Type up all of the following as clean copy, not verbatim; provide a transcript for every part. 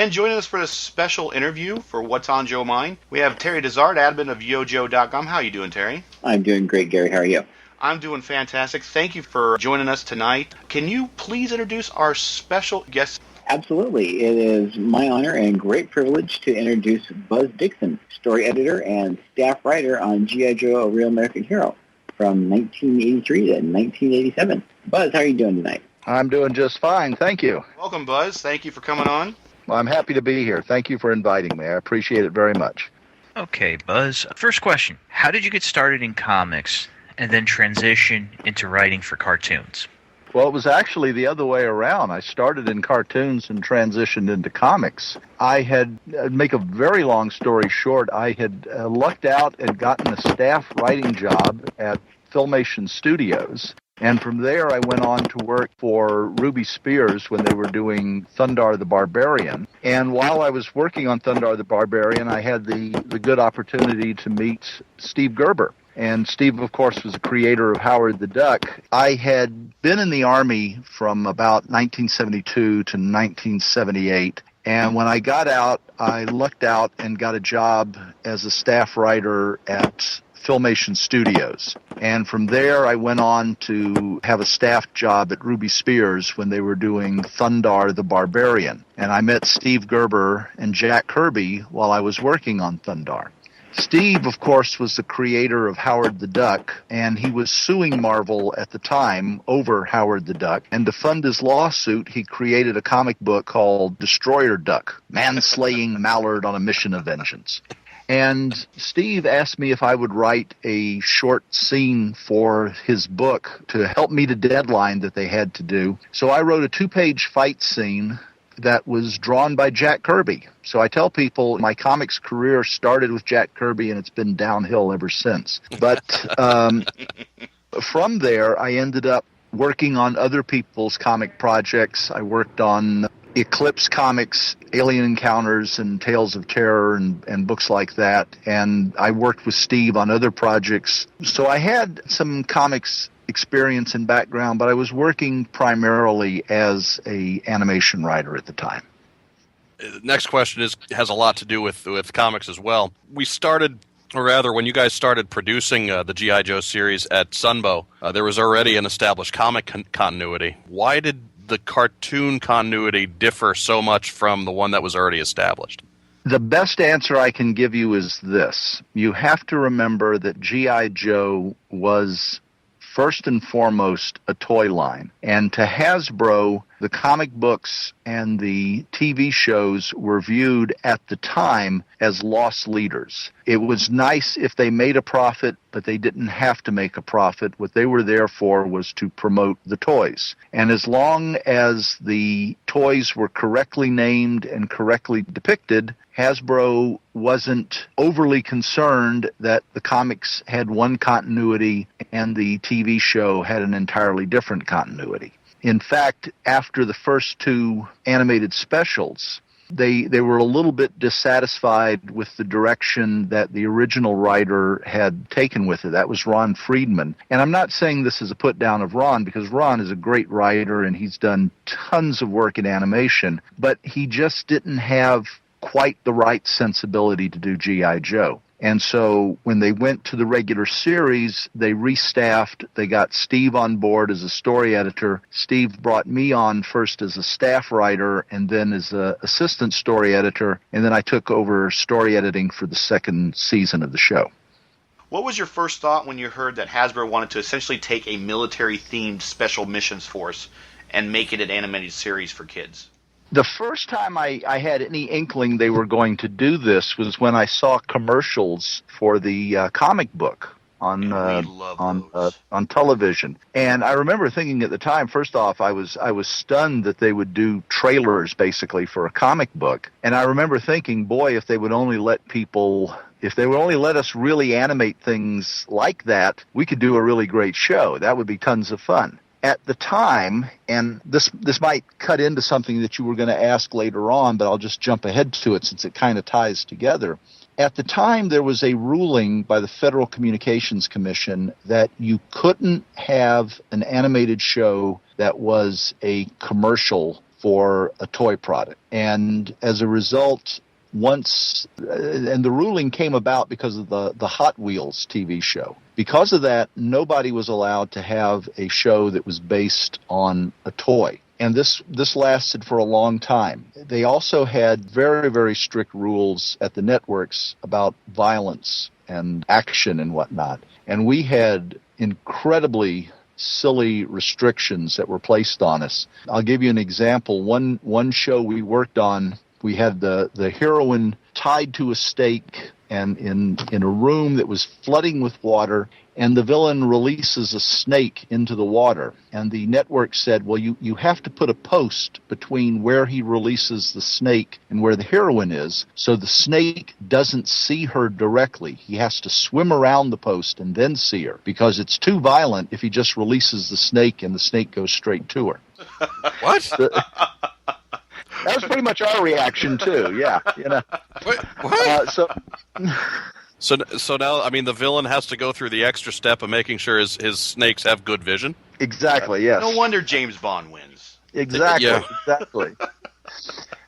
And joining us for this special interview for What's on Joe Mind, we have Terry Desart, admin of YoJo.com. How are you doing, Terry? I'm doing great, Gary. How are you? I'm doing fantastic. Thank you for joining us tonight. Can you please introduce our special guest? Absolutely. It is my honor and great privilege to introduce Buzz Dixon, story editor and staff writer on G.I. Joe, A Real American Hero from 1983 to 1987. Buzz, how are you doing tonight? I'm doing just fine, thank you. Welcome, Buzz. Thank you for coming on. Well, I'm happy to be here. Thank you for inviting me. I appreciate it very much. Okay, Buzz. First question. How did you get started in comics and then transition into writing for cartoons? Well, it was actually the other way around. I started in cartoons and transitioned into comics. Make a very long story short, I had lucked out and gotten a staff writing job at Filmation Studios. And from there, I went on to work for Ruby Spears when they were doing Thundarr the Barbarian. And while I was working on Thundarr the Barbarian, I had the good opportunity to meet Steve Gerber. And Steve, of course, was the creator of Howard the Duck. I had been in the Army from about 1972 to 1978. And when I got out, I lucked out and got a job as a staff writer at Filmation Studios. And from there, I went on to have a staff job at Ruby Spears when they were doing Thundarr the Barbarian. And I met Steve Gerber and Jack Kirby while I was working on Thundarr. Steve, of course, was the creator of Howard the Duck, and he was suing Marvel at the time over Howard the Duck. And to fund his lawsuit, he created a comic book called Destroyer Duck, man-slaying mallard on a mission of vengeance. And Steve asked me if I would write a short scene for his book to help meet a deadline that they had to do. So I wrote a 2-page fight scene that was drawn by Jack Kirby. So I tell people my comics career started with Jack Kirby, and it's been downhill ever since. But from there, I ended up working on other people's comic projects. I worked on Eclipse Comics, Alien Encounters, and Tales of Terror, and books like that. And I worked with Steve on other projects. So I had some comics experience and background, but I was working primarily as a animation writer at the time. Next question has a lot to do with comics as well. We started, or rather, when you guys started producing the G.I. Joe series at Sunbow, there was already an established comic continuity. Why did the cartoon continuity differ so much from the one that was already established? The best answer I can give you is this. You have to remember that G.I. Joe was first and foremost a toy line. And to Hasbro, the comic books and the TV shows were viewed at the time as loss leaders. It was nice if they made a profit, but they didn't have to make a profit. What they were there for was to promote the toys. And as long as the toys were correctly named and correctly depicted, Hasbro wasn't overly concerned that the comics had one continuity and the TV show had an entirely different continuity. In fact, after the first 2 animated specials, they were a little bit dissatisfied with the direction that the original writer had taken with it. That was Ron Friedman. And I'm not saying this is a put down of Ron, because Ron is a great writer and he's done tons of work in animation, but he just didn't have quite the right sensibility to do G.I. Joe. And so when they went to the regular series, they restaffed. They got Steve on board as a story editor. Steve brought me on first as a staff writer and then as an assistant story editor. And then I took over story editing for the second season of the show. What was your first thought when you heard that Hasbro wanted to essentially take a military-themed special missions force and make it an animated series for kids? The first time I had any inkling they were going to do this was when I saw commercials for the comic book on television. And I remember thinking at the time, first off, I was stunned that they would do trailers basically for a comic book. And I remember thinking, boy, if they would only let us really animate things like that, we could do a really great show. That would be tons of fun. At the time, and this might cut into something that you were going to ask later on, but I'll just jump ahead to it since it kind of ties together. At the time, there was a ruling by the Federal Communications Commission that you couldn't have an animated show that was a commercial for a toy product. And as a result, and the ruling came about because of the Hot Wheels TV show. Because of that, nobody was allowed to have a show that was based on a toy. And this lasted for a long time. They also had very, very strict rules at the networks about violence and action and whatnot. And we had incredibly silly restrictions that were placed on us. I'll give you an example. One show we worked on, we had the heroine tied to a stake and in a room that was flooding with water, and the villain releases a snake into the water. And the network said, well, you have to put a post between where he releases the snake and where the heroine is, so the snake doesn't see her directly. He has to swim around the post and then see her, because it's too violent if he just releases the snake and the snake goes straight to her. What? That was pretty much our reaction too. Yeah, What? So now, I mean, the villain has to go through the extra step of making sure his snakes have good vision. Exactly. Yes. No wonder James Bond wins. Exactly. Yeah. Exactly.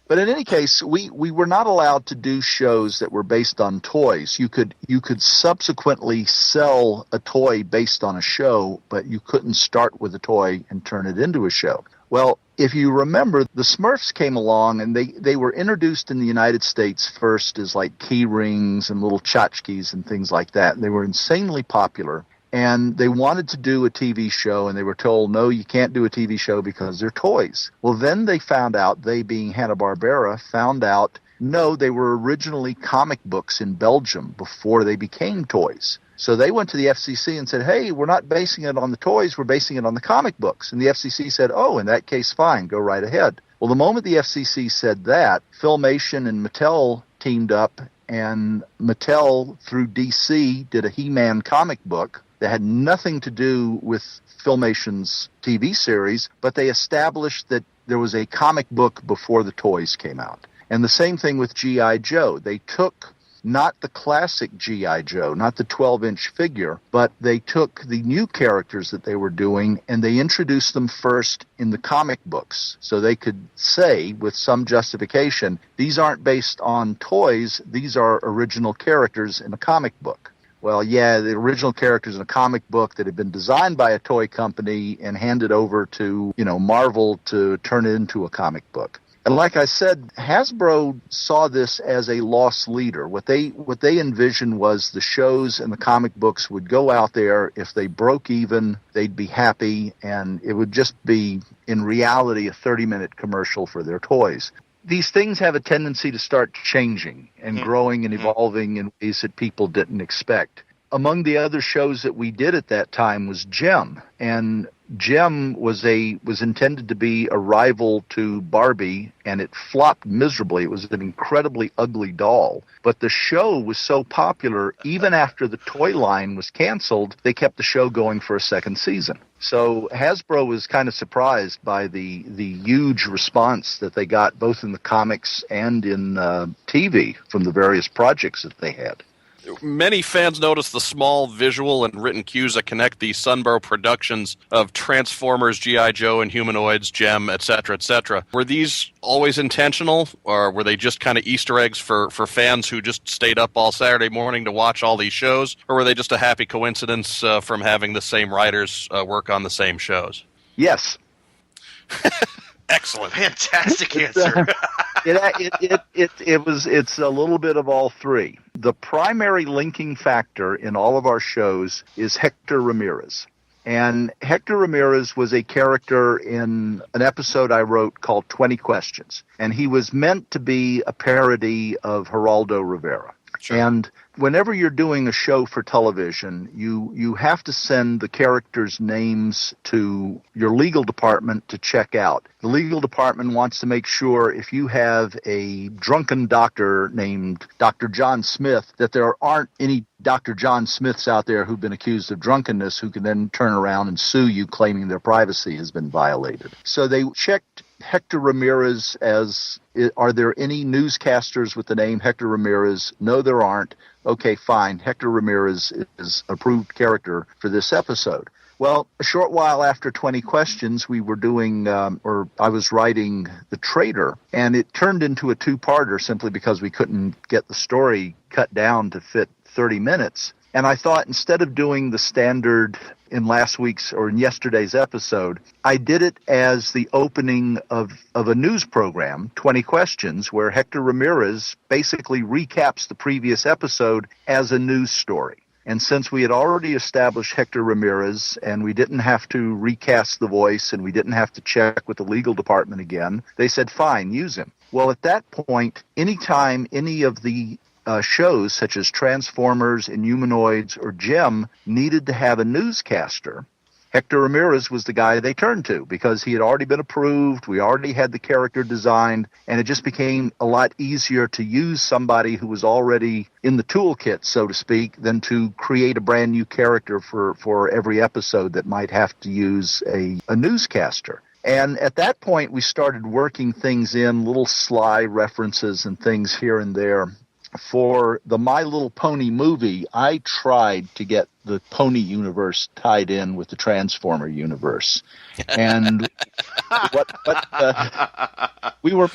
But in any case, we were not allowed to do shows that were based on toys. You could subsequently sell a toy based on a show, but you couldn't start with a toy and turn it into a show. Well, if you remember, the Smurfs came along, and they were introduced in the United States first as like key rings and little tchotchkes and things like that. And they were insanely popular, and they wanted to do a TV show, and they were told, no, you can't do a TV show because they're toys. Well, then they found out, they being Hanna-Barbera, found out, no, they were originally comic books in Belgium before they became toys. So they went to the FCC and said, hey, we're not basing it on the toys, we're basing it on the comic books. And the FCC said, oh, in that case, fine, go right ahead. Well, the moment the FCC said that, Filmation and Mattel teamed up, and Mattel, through DC, did a He-Man comic book that had nothing to do with Filmation's TV series, but they established that there was a comic book before the toys came out. And the same thing with G.I. Joe. They took not the classic G.I. Joe, not the 12-inch figure, but they took the new characters that they were doing and they introduced them first in the comic books. So they could say, with some justification, these aren't based on toys, these are original characters in a comic book. Well, yeah, the original characters in a comic book that had been designed by a toy company and handed over to, Marvel to turn it into a comic book. And like I said, Hasbro saw this as a loss leader. What they envisioned was the shows and the comic books would go out there. If they broke even, they'd be happy, and it would just be, in reality, a 30-minute commercial for their toys. These things have a tendency to start changing and growing and evolving in ways that people didn't expect. Among the other shows that we did at that time was Gem, and Gem was intended to be a rival to Barbie, and it flopped miserably. It was an incredibly ugly doll. But the show was so popular, even after the toy line was canceled, they kept the show going for a second season. So Hasbro was kind of surprised by the huge response that they got both in the comics and in TV from the various projects that they had. Many fans notice the small visual and written cues that connect the Sunbow productions of Transformers, G.I. Joe, and Humanoids, Gem, etc., etc. Were these always intentional, or were they just kind of Easter eggs for fans who just stayed up all Saturday morning to watch all these shows, or were they just a happy coincidence from having the same writers work on the same shows? Yes. Excellent. Fantastic answer. It's a little bit of all three. The primary linking factor in all of our shows is Hector Ramirez. And Hector Ramirez was a character in an episode I wrote called 20 Questions. And he was meant to be a parody of Geraldo Rivera. Sure. And whenever you're doing a show for television, you have to send the characters' names to your legal department to check out. The legal department wants to make sure if you have a drunken doctor named Dr. John Smith, that there aren't any Dr. John Smiths out there who've been accused of drunkenness who can then turn around and sue you claiming their privacy has been violated. So they checked Hector Ramirez as, are there any newscasters with the name Hector Ramirez? No, there aren't. Okay, fine. Hector Ramirez is approved character for this episode. Well, a short while after 20 Questions, we were doing, or I was writing The Traitor, and it turned into a two-parter simply because we couldn't get the story cut down to fit 30 minutes. And I thought instead of doing the standard in last week's or in yesterday's episode, I did it as the opening of a news program, 20 Questions, where Hector Ramirez basically recaps the previous episode as a news story. And since we had already established Hector Ramirez and we didn't have to recast the voice and we didn't have to check with the legal department again, they said, fine, use him. Well, at that point, anytime any of the shows such as Transformers, Inhumanoids, or Gem needed to have a newscaster, Hector Ramirez was the guy they turned to because he had already been approved, we already had the character designed, and it just became a lot easier to use somebody who was already in the toolkit, so to speak, than to create a brand new character for every episode that might have to use a newscaster. And at that point, we started working things in, little sly references and things here and there. For the My Little Pony movie, I tried to get the Pony universe tied in with the Transformer universe, and we were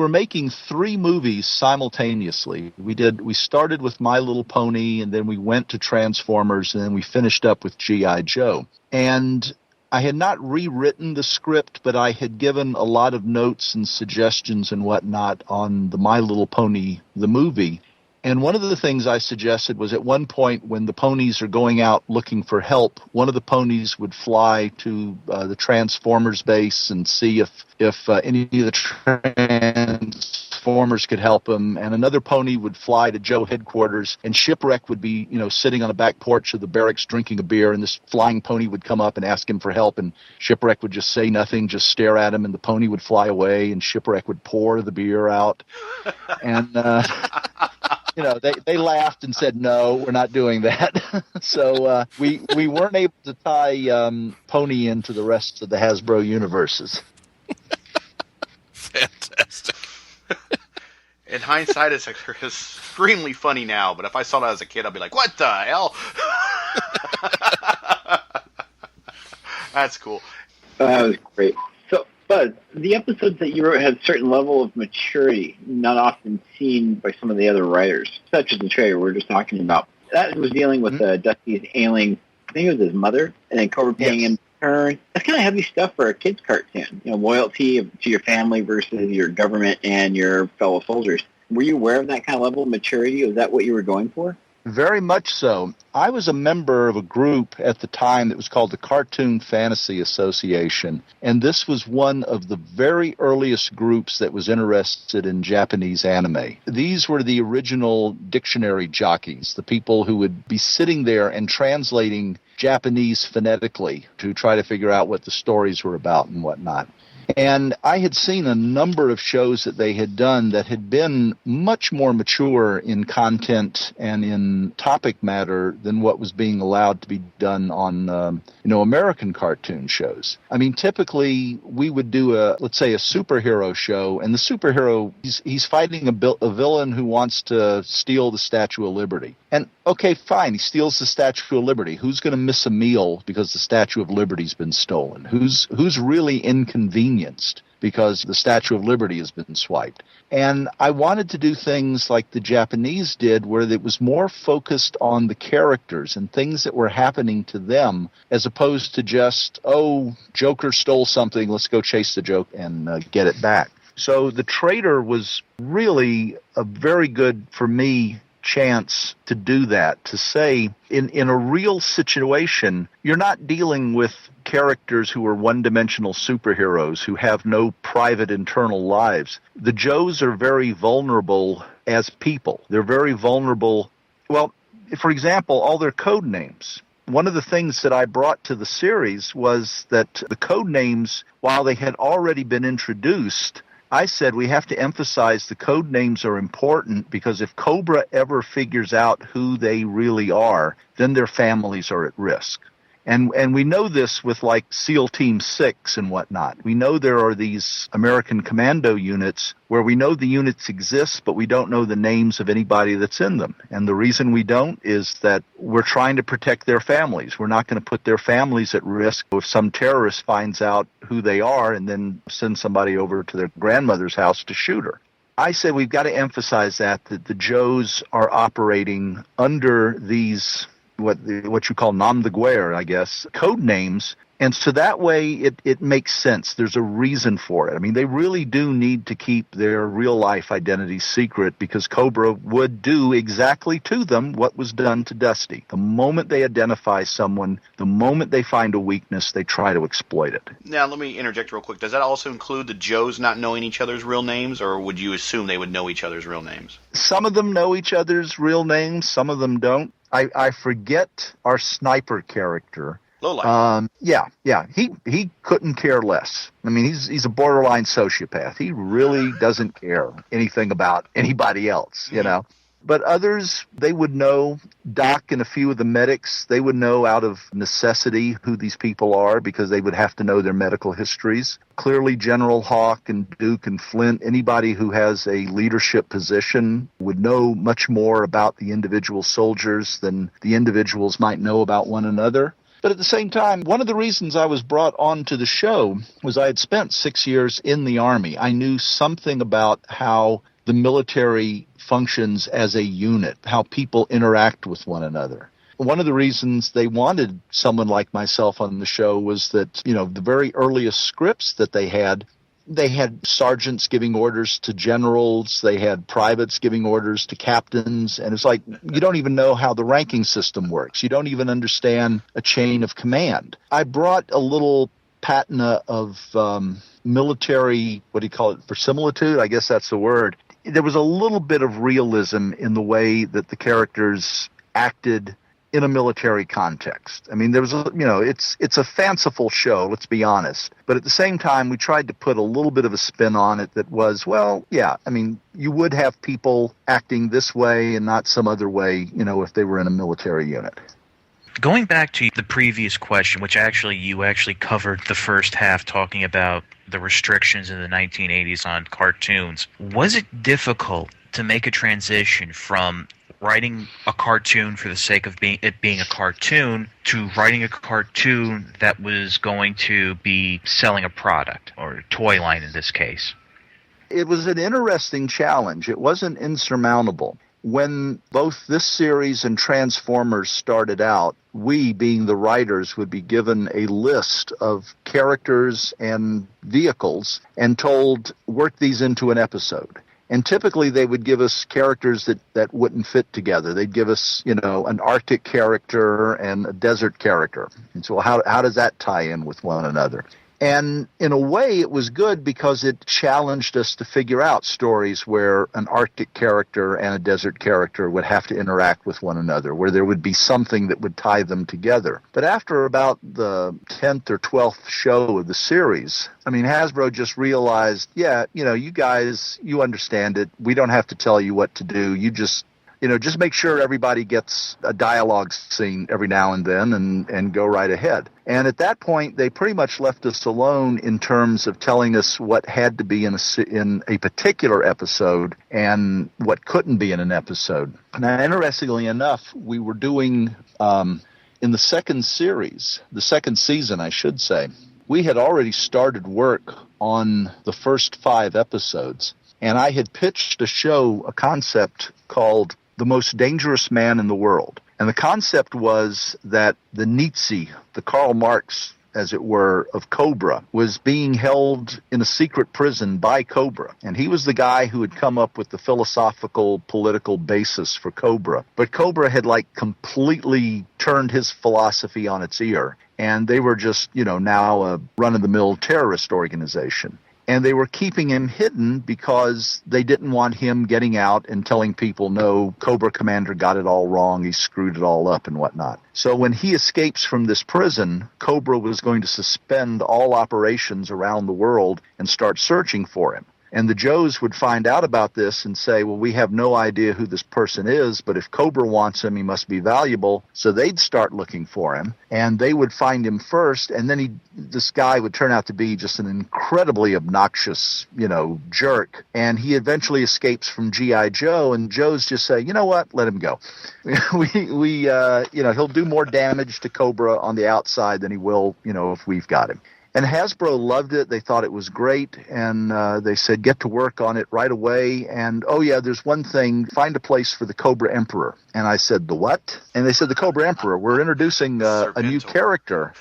making three movies simultaneously. We started with My Little Pony, and then we went to Transformers, and then we finished up with G.I. Joe. And I had not rewritten the script, but I had given a lot of notes and suggestions and whatnot on the My Little Pony, the movie. And one of the things I suggested was at one point when the ponies are going out looking for help, one of the ponies would fly to the Transformers base and see if any of the Transformers could help him, and another pony would fly to Joe headquarters, and Shipwreck would be, sitting on a back porch of the barracks drinking a beer, and this flying pony would come up and ask him for help, and Shipwreck would just say nothing, just stare at him, and the pony would fly away, and Shipwreck would pour the beer out. And they laughed and said, no, we're not doing that. So we weren't able to tie Pony into the rest of the Hasbro universes. Fantastic. In hindsight, it's extremely funny now, but if I saw that as a kid, I'd be like, what the hell? That's cool. That was great. So, Buzz, the episodes that you wrote had a certain level of maturity, not often seen by some of the other writers, such as the trailer we were just talking about. That was dealing with Dusty's ailing, I think it was his mother, and then Cobra paying him turn. That's kind of heavy stuff for a kid's cartoon. Loyalty to your family versus your government and your fellow soldiers. Were you aware of that kind of level of maturity? Was that what you were going for? Very much so. I was a member of a group at the time that was called the Cartoon Fantasy Association, and this was one of the very earliest groups that was interested in Japanese anime. These were the original dictionary jockeys, the people who would be sitting there and translating Japanese phonetically to try to figure out what the stories were about and whatnot. And I had seen a number of shows that they had done that had been much more mature in content and in topic matter than what was being allowed to be done on, American cartoon shows. I mean, typically we would do let's say a superhero show, and the superhero, he's fighting a villain who wants to steal the Statue of Liberty. And okay, fine, he steals the Statue of Liberty. Who's going to miss a meal because the Statue of Liberty's been stolen? Who's really inconvenienced because the Statue of Liberty has been swiped? And I wanted to do things like the Japanese did, where it was more focused on the characters and things that were happening to them, as opposed to just, Joker stole something, let's go chase the joke and get it back. So The Traitor was really a very good, for me, chance to do that, to say in a real situation, you're not dealing with characters who are one-dimensional superheroes who have no private internal lives. The Joes are very vulnerable as people. They're very vulnerable. Well, for example, all their code names. One of the things that I brought to the series was that the code names, while they had already been introduced, I said we have to emphasize the code names are important, because if Cobra ever figures out who they really are, then their families are at risk. And we know this with like SEAL Team 6 and whatnot. We know there are these American commando units where we know the units exist, but we don't know the names of anybody that's in them. And the reason we don't is that we're trying to protect their families. We're not going to put their families at risk if some terrorist finds out who they are and then sends somebody over to their grandmother's house to shoot her. I say we've got to emphasize that the Joes are operating under these what you call nom de guerre, I guess, code names. And so that way it makes sense. There's a reason for it. I mean, they really do need to keep their real-life identities secret because Cobra would do exactly to them what was done to Dusty. The moment they identify someone, the moment they find a weakness, they try to exploit it. Now, let me interject real quick. Does that also include the Joes not knowing each other's real names, or would you assume they would know each other's real names? Some of them know each other's real names. Some of them don't. I forget our sniper character. Lowlight. Yeah. He couldn't care less. I mean, he's a borderline sociopath. He really doesn't care anything about anybody else, you know. But others, they would know. Doc and a few of the medics, they would know out of necessity who these people are because they would have to know their medical histories. Clearly, General Hawk and Duke and Flint, anybody who has a leadership position would know much more about the individual soldiers than the individuals might know about one another. But at the same time, one of the reasons I was brought onto the show was I had spent 6 years in the Army. I knew something about how the military functions as a unit, how people interact with one another. One of the reasons they wanted someone like myself on the show was that, you know, the very earliest scripts that they had sergeants giving orders to generals, they had privates giving orders to captains, and it's like you don't even know how the ranking system works. You don't even understand a chain of command. I brought a little patina of military, what do you call it, verisimilitude? I guess that's the word. There was a little bit of realism in the way that the characters acted in a military context. I mean, there was it's a fanciful show, let's be honest. But at the same time, we tried to put a little bit of a spin on it that was, well, yeah, I mean, you would have people acting this way and not some other way, you know, if they were in a military unit. Going back to the previous question, which you actually covered the first half talking about the restrictions in the 1980s on cartoons, was it difficult to make a transition from writing a cartoon for the sake of being a cartoon to writing a cartoon that was going to be selling a product, or a toy line in this case? It was an interesting challenge. It wasn't insurmountable. When both this series and Transformers started out, we, being the writers, would be given a list of characters and vehicles and told, work these into an episode. And typically they would give us characters that wouldn't fit together. They'd give us, you know, an Arctic character and a desert character. And so how does that tie in with one another? And in a way, it was good because it challenged us to figure out stories where an Arctic character and a desert character would have to interact with one another, where there would be something that would tie them together. But after about the 10th or 12th show of the series, I mean, Hasbro just realized, yeah, you know, you guys, you understand it. We don't have to tell you what to do. You just make sure everybody gets a dialogue scene every now and then and go right ahead. And at that point, they pretty much left us alone in terms of telling us what had to be in a particular episode and what couldn't be in an episode. Now, interestingly enough, we were doing, in the second season, I should say, we had already started work on the first 5 episodes. And I had pitched a concept called The Most Dangerous Man in the World. And the concept was that the Nietzsche, the Karl Marx, as it were, of Cobra, was being held in a secret prison by Cobra. And he was the guy who had come up with the philosophical, political basis for Cobra. But Cobra had, completely turned his philosophy on its ear. And they were just, now a run-of-the-mill terrorist organization. And they were keeping him hidden because they didn't want him getting out and telling people, no, Cobra Commander got it all wrong, he screwed it all up and whatnot. So when he escapes from this prison, Cobra was going to suspend all operations around the world and start searching for him. And the Joes would find out about this and say, well, we have no idea who this person is, but if Cobra wants him, he must be valuable. So they'd start looking for him, and they would find him first, and then this guy would turn out to be just an incredibly obnoxious, jerk. And he eventually escapes from G.I. Joe, and Joe's just say, you know what, let him go. He'll do more damage to Cobra on the outside than he will, if we've got him. And Hasbro loved it. They thought it was great, and they said, get to work on it right away. And, oh, yeah, there's one thing. Find a place for the Cobra Emperor. And I said, the what? And they said, the Cobra Emperor. We're introducing a new character.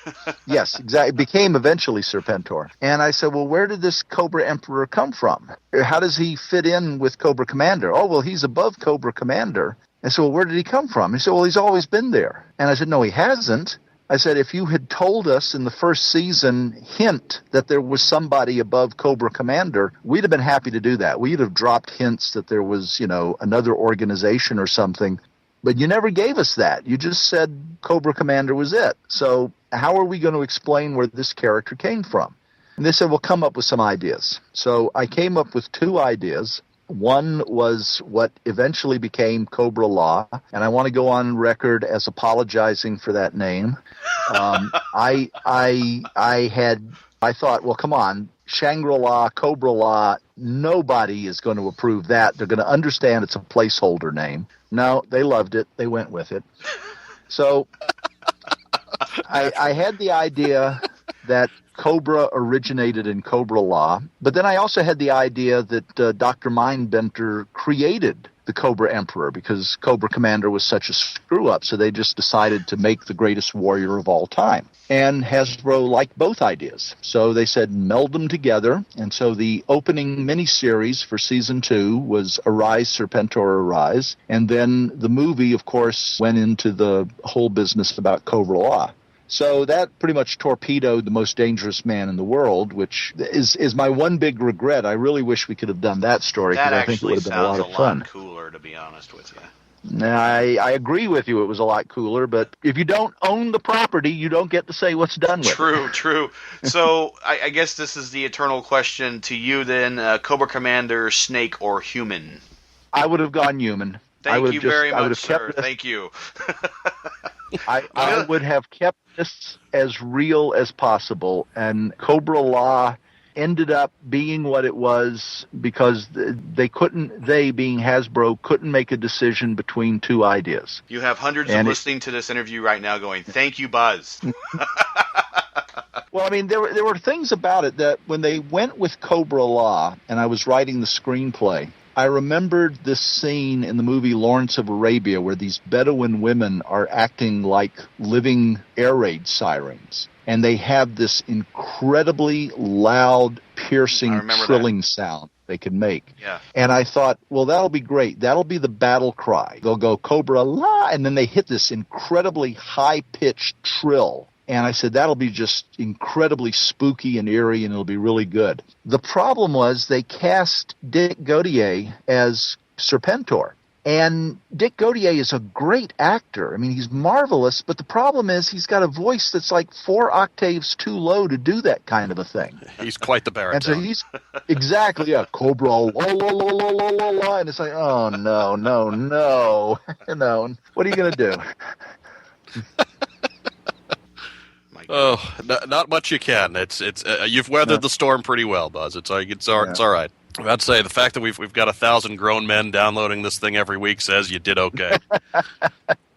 Yes, exactly. It became eventually Serpentor. And I said, well, where did this Cobra Emperor come from? How does he fit in with Cobra Commander? Oh, well, he's above Cobra Commander. I said, well, where did he come from? He said, well, he's always been there. And I said, no, he hasn't. I said, if you had told us in the first season, hint that there was somebody above Cobra Commander, we'd have been happy to do that. We'd have dropped hints that there was, another organization or something. But you never gave us that. You just said Cobra Commander was it. So how are we going to explain where this character came from? And they said, well, come up with some ideas. So I came up with 2 ideas. One was what eventually became Cobra-La, and I want to go on record as apologizing for that name. I thought, well, come on, Shangri-La, Cobra-La, nobody is going to approve that. They're going to understand it's a placeholder name. No, they loved it. They went with it. So I had the idea that Cobra originated in Cobra-La, but then I also had the idea that Dr. Mindbender created the Cobra Emperor because Cobra Commander was such a screw-up, so they just decided to make the greatest warrior of all time. And Hasbro liked both ideas, so they said meld them together, and so the opening miniseries for Season 2 was Arise, Serpentor, Arise, and then the movie, of course, went into the whole business about Cobra-La. So that pretty much torpedoed the most dangerous man in the world, which is my one big regret. I really wish we could have done that story because I think it would have been a lot of fun. That actually sounds a lot cooler, to be honest with you. I agree with you. It was a lot cooler, but if you don't own the property, you don't get to say what's done with it. True. So I guess this is the eternal question to you then. Cobra Commander, snake, or human? I would have gone human. Thank you very much, sir. Thank you. I would have kept this as real as possible, and Cobra-La ended up being what it was because they being Hasbro, couldn't make a decision between 2 ideas. You have hundreds listening to this interview right now going, thank you, Buzz. Well, I mean, there were things about it that when they went with Cobra-La, and I was writing the screenplay, I remembered this scene in the movie Lawrence of Arabia where these Bedouin women are acting like living air raid sirens. And they have this incredibly loud, piercing, trilling sound they can make. Yeah. And I thought, well, that'll be great. That'll be the battle cry. They'll go Cobra-La, and then they hit this incredibly high-pitched trill. And I said, that'll be just incredibly spooky and eerie, and it'll be really good. The problem was they cast Dick Gautier as Serpentor. And Dick Gautier is a great actor. I mean, he's marvelous, but the problem is he's got a voice that's like 4 octaves too low to do that kind of a thing. He's quite the baritone. And so he's, exactly, yeah, Cobra, la, la, la, la, la, la, la, and it's like, oh, no. What are you going to do? Oh, not much you can. It's you've weathered the storm pretty well, Buzz. It's all right. I'd say the fact that we've got 1,000 grown men downloading this thing every week says you did okay.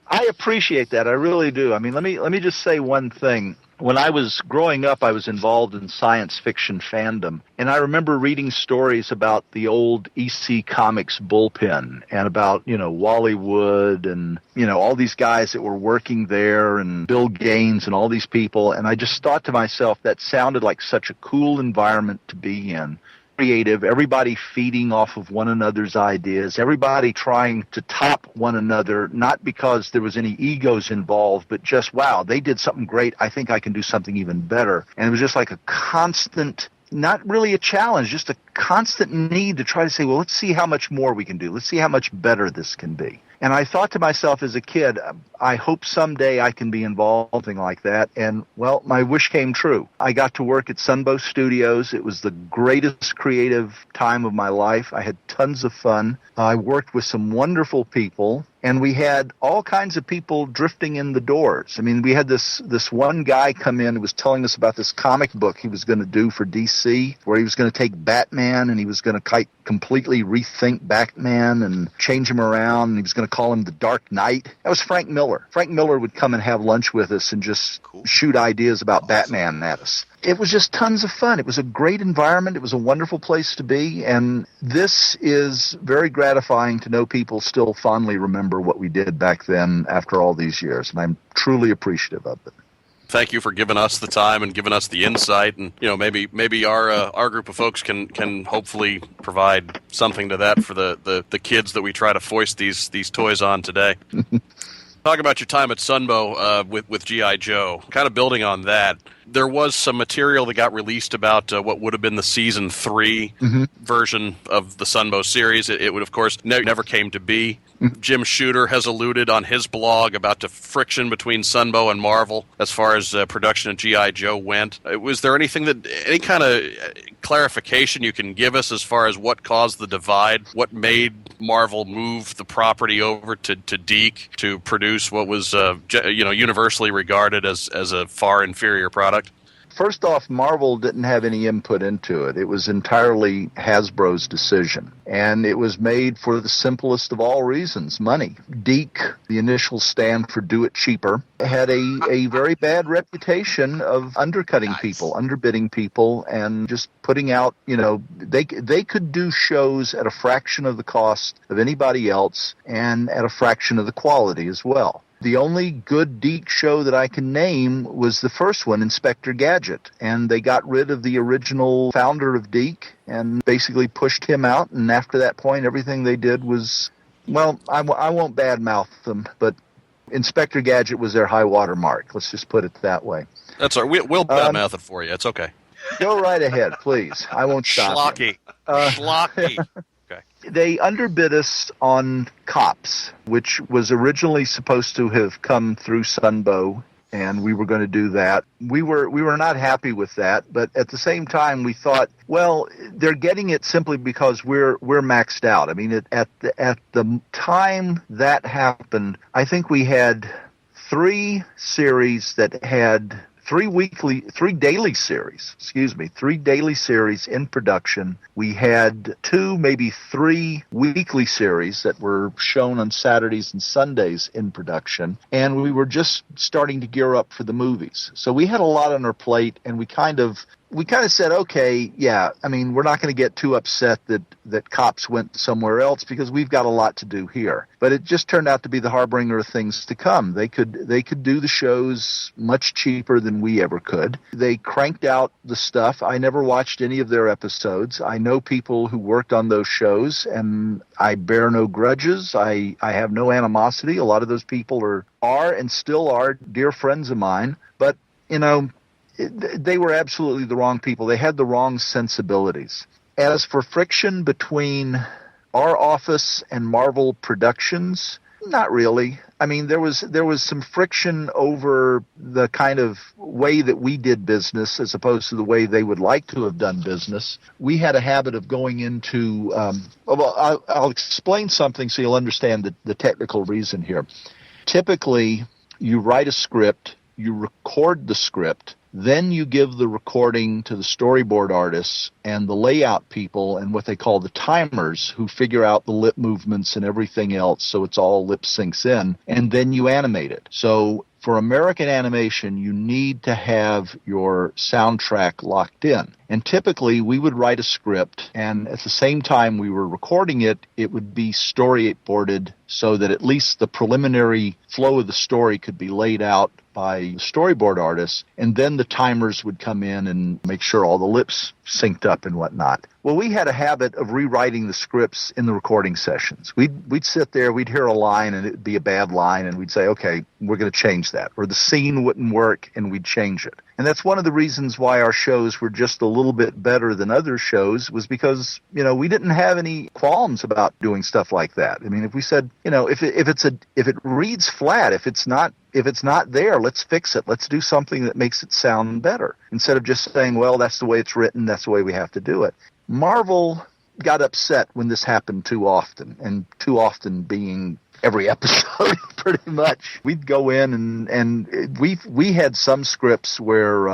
I appreciate that. I really do. I mean, let me just say one thing. When I was growing up, I was involved in science fiction fandom, and I remember reading stories about the old EC Comics bullpen and about, Wally Wood and, all these guys that were working there and Bill Gaines and all these people, and I just thought to myself that sounded like such a cool environment to be in. Creative, everybody feeding off of one another's ideas, everybody trying to top one another, not because there was any egos involved, but just, wow, they did something great, I think I can do something even better. And it was just like a constant, not really a challenge, just a constant need to try to say, well, let's see how much more we can do. Let's see how much better this can be. And I thought to myself as a kid, I hope someday I can be involved in something like that. And, well, my wish came true. I got to work at Sunbow Studios. It was the greatest creative time of my life. I had tons of fun. I worked with some wonderful people. And we had all kinds of people drifting in the doors. I mean, we had this one guy come in who was telling us about this comic book he was going to do for DC, where he was going to take Batman and he was going to completely rethink Batman and change him around. And he was going to call him the Dark Knight. That was Frank Miller. Frank Miller would come and have lunch with us and just shoot ideas about Batman at us. It was just tons of fun. It was a great environment. It was a wonderful place to be. And this is very gratifying to know people still fondly remember what we did back then after all these years. And I'm truly appreciative of it. Thank you for giving us the time and giving us the insight. And, maybe our group of folks can hopefully provide something to that for the kids that we try to foist these toys on today. Talk about your time at Sunbow with G.I. Joe. Kind of building on that, there was some material that got released about what would have been the Season 3 version of the Sunbow series. It would, of course, never came to be. Jim Shooter has alluded on his blog about the friction between Sunbow and Marvel as far as production of G.I. Joe went. Was there any kind of clarification you can give us as far as what caused the divide? What made Marvel move the property over to DiC to produce what was universally regarded as a far inferior product? First off, Marvel didn't have any input into it. It was entirely Hasbro's decision. And it was made for the simplest of all reasons, money. DiC, the initial stand for Do It Cheaper, had a very bad reputation of undercutting people, underbidding people, and just putting out, they could do shows at a fraction of the cost of anybody else and at a fraction of the quality as well. The only good DiC show that I can name was the first one, Inspector Gadget, and they got rid of the original founder of DiC and basically pushed him out, and after that point, everything they did was, well, I won't badmouth them, but Inspector Gadget was their high water mark. Let's just put it that way. That's all right. We'll badmouth it for you. It's okay. Go right ahead, please. I won't stop you. Schlocky. They underbid us on Cops, which was originally supposed to have come through Sunbow, and we were going to do that. We were not happy with that, but at the same time, we thought, well, they're getting it simply because we're maxed out. I mean, at the time that happened, I think we had three daily series in production. We had 2, maybe 3 weekly series that were shown on Saturdays and Sundays in production, and we were just starting to gear up for the movies. So we had a lot on our plate, and we kind of said, okay, yeah, I mean, we're not going to get too upset that Cops went somewhere else because we've got a lot to do here. But it just turned out to be the harbinger of things to come. They could do the shows much cheaper than we ever could. They cranked out the stuff. I never watched any of their episodes. I know people who worked on those shows, and I bear no grudges. I have no animosity. A lot of those people are and still are dear friends of mine. But, they were absolutely the wrong people. They had the wrong sensibilities. As for friction between our office and Marvel Productions, not really. I mean, there was some friction over the kind of way that we did business as opposed to the way they would like to have done business. We had a habit of going into I'll explain something so you'll understand the technical reason here. Typically, you write a script, you record the script, then you give the recording to the storyboard artists and the layout people and what they call the timers who figure out the lip movements and everything else so it's all lip syncs in, and then you animate it. So for American animation, you need to have your soundtrack locked in. And typically, we would write a script, and at the same time we were recording it, it would be storyboarded so that at least the preliminary flow of the story could be laid out by storyboard artists, and then the timers would come in and make sure all the lips synced up and whatnot. Well, we had a habit of rewriting the scripts in the recording sessions. We'd sit there, we'd hear a line, and it'd be a bad line, and we'd say, okay, we're going to change that. Or the scene wouldn't work, and we'd change it. And that's one of the reasons why our shows were just a little bit better than other shows, was because, we didn't have any qualms about doing stuff like that. I mean, if we said, if it reads flat, if it's not there, let's fix it. Let's do something that makes it sound better, instead of just saying, well, that's the way it's written, that's the way we have to do it. Marvel got upset when this happened too often, and too often being every episode, pretty much. We'd go in and we had some scripts where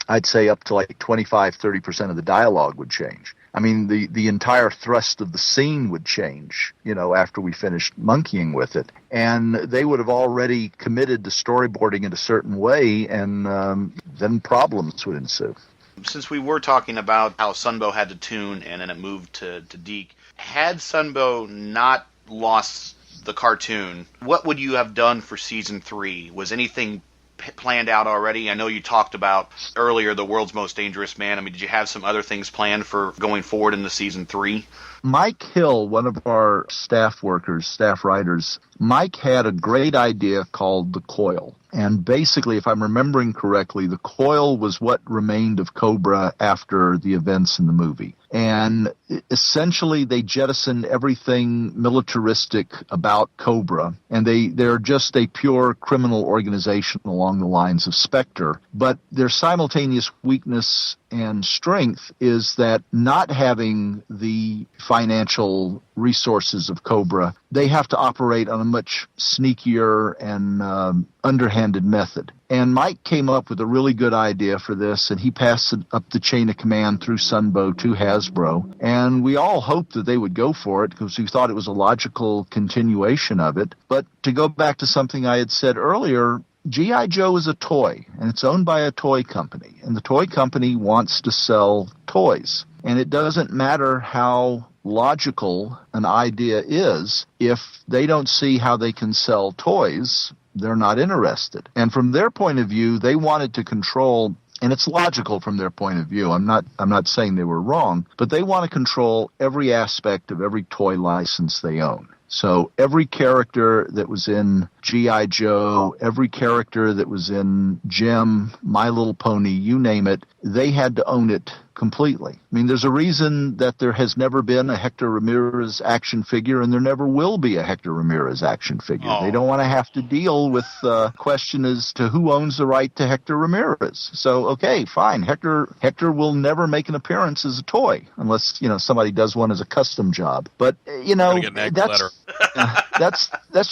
I'd say up to like 25-30% of the dialogue would change. I mean, the entire thrust of the scene would change, after we finished monkeying with it. And they would have already committed to storyboarding it a certain way, and then problems would ensue. Since we were talking about how Sunbow had to tune and then it moved to Deke, had Sunbow not lost the cartoon, what would you have done for season 3? Was anything planned out already? I know you talked about earlier the world's most dangerous man. I mean, did you have some other things planned for going forward into season 3? Mike Hill, one of our staff writers, Mike had a great idea called the Coil. And basically, if I'm remembering correctly, the Coil was what remained of Cobra after the events in the movie. And essentially, they jettisoned everything militaristic about Cobra, and they're just a pure criminal organization along the lines of Spectre. But their simultaneous weakness and strength is that not having the financial resources of Cobra, they have to operate on a much sneakier and underhanded method. And Mike came up with a really good idea for this, and he passed it up the chain of command through Sunbow to Hasbro. And we all hoped that they would go for it because we thought it was a logical continuation of it. But to go back to something I had said earlier, G.I. Joe is a toy, and it's owned by a toy company. And the toy company wants to sell toys. And it doesn't matter how logical an idea is, if they don't see how they can sell toys, they're not interested. And from their point of view, they wanted to control, and it's logical from their point of view. I'm not saying they were wrong, but they want to control every aspect of every toy license they own. So every character that was in G.I. Joe, every character that was in Jim, My Little Pony, you name it, they had to own it completely. I mean, there's a reason that there has never been a Hector Ramirez action figure, and there never will be a Hector Ramirez action figure. They don't want to have to deal with the question as to who owns the right to Hector Ramirez. So, okay, fine. Hector will never make an appearance as a toy unless, somebody does one as a custom job. But, that's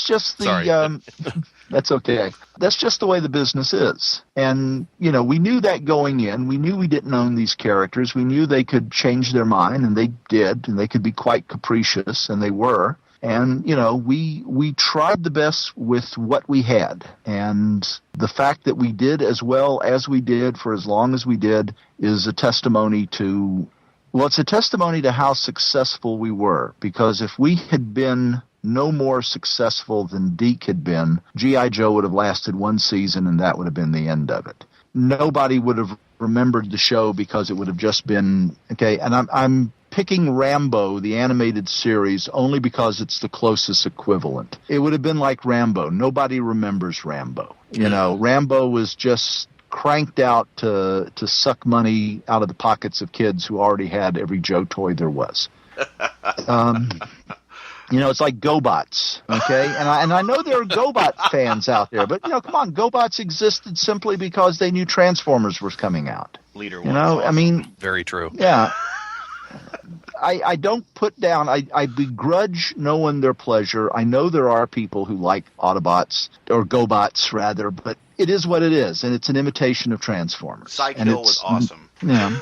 just the that's okay. That's just the way the business is. And, we knew that going in. We knew we didn't own these characters. We knew they could change their mind, and they did, and they could be quite capricious, and they were. And, we tried the best with what we had. And the fact that we did as well as we did for as long as we did is a testimony to, it's a testimony to how successful we were. Because if we had been no more successful than Deke had been, G.I. Joe would have lasted one season, and that would have been the end of it. Nobody would have remembered the show because it would have just been, okay, and I'm picking Rambo, the animated series, only because it's the closest equivalent. It would have been like Rambo. Nobody remembers Rambo. Rambo was just cranked out to suck money out of the pockets of kids who already had every Joe toy there was. It's like GoBots, okay? And I know there are GoBot fans out there, but, come on, GoBots existed simply because they knew Transformers was coming out. Leader one. Awesome. Very true. Yeah. I don't put down, I begrudge no one their pleasure. I know there are people who like Autobots, or GoBots rather, but it is what it is, and it's an imitation of Transformers. Sidekill was awesome. Yeah.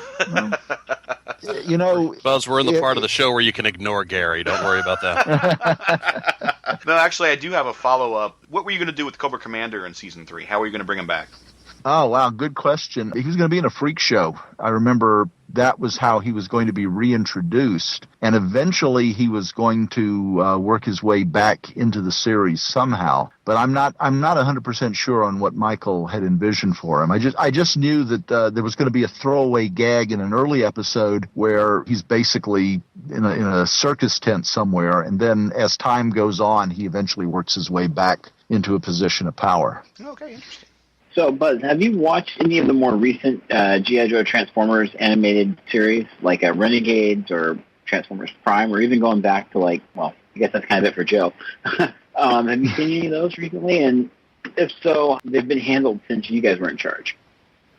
Buzz, we're in the part of the show where you can ignore Gary. Don't worry about that. No, actually, I do have a follow-up. What were you going to do with Cobra Commander in Season 3? How are you going to bring him back? Oh, wow, good question. He was going to be in a freak show. I remember that was how he was going to be reintroduced, and eventually he was going to work his way back into the series somehow. But I'm not 100% sure on what Michael had envisioned for him. I just knew that there was going to be a throwaway gag in an early episode where he's basically in a circus tent somewhere, and then as time goes on, he eventually works his way back into a position of power. Okay, interesting. So, Buzz, have you watched any of the more recent G.I. Joe Transformers animated series, like Renegades or Transformers Prime, or even going back to, like, well, I guess that's kind of it for Joe. Have you seen any of those recently? And if so, they've been handled since you guys were in charge.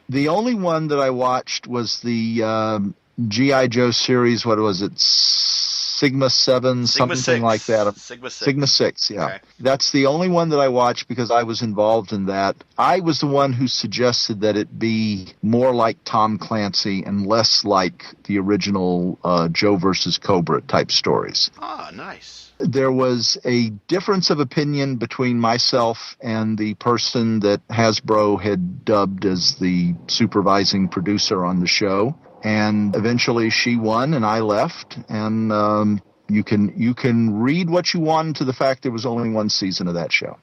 The only one that I watched was the G.I. Joe series. What was it? Sigma 7, Sigma something 6. like that. Sigma 6, yeah. Okay. That's the only one that I watched because I was involved in that. I was the one who suggested that it be more like Tom Clancy and less like the original Joe versus Cobra type stories. Ah, nice. There was a difference of opinion between myself and the person that Hasbro had dubbed as the supervising producer on the show. And eventually she won and I left. And you can read what you want to the fact there was only one season of that show.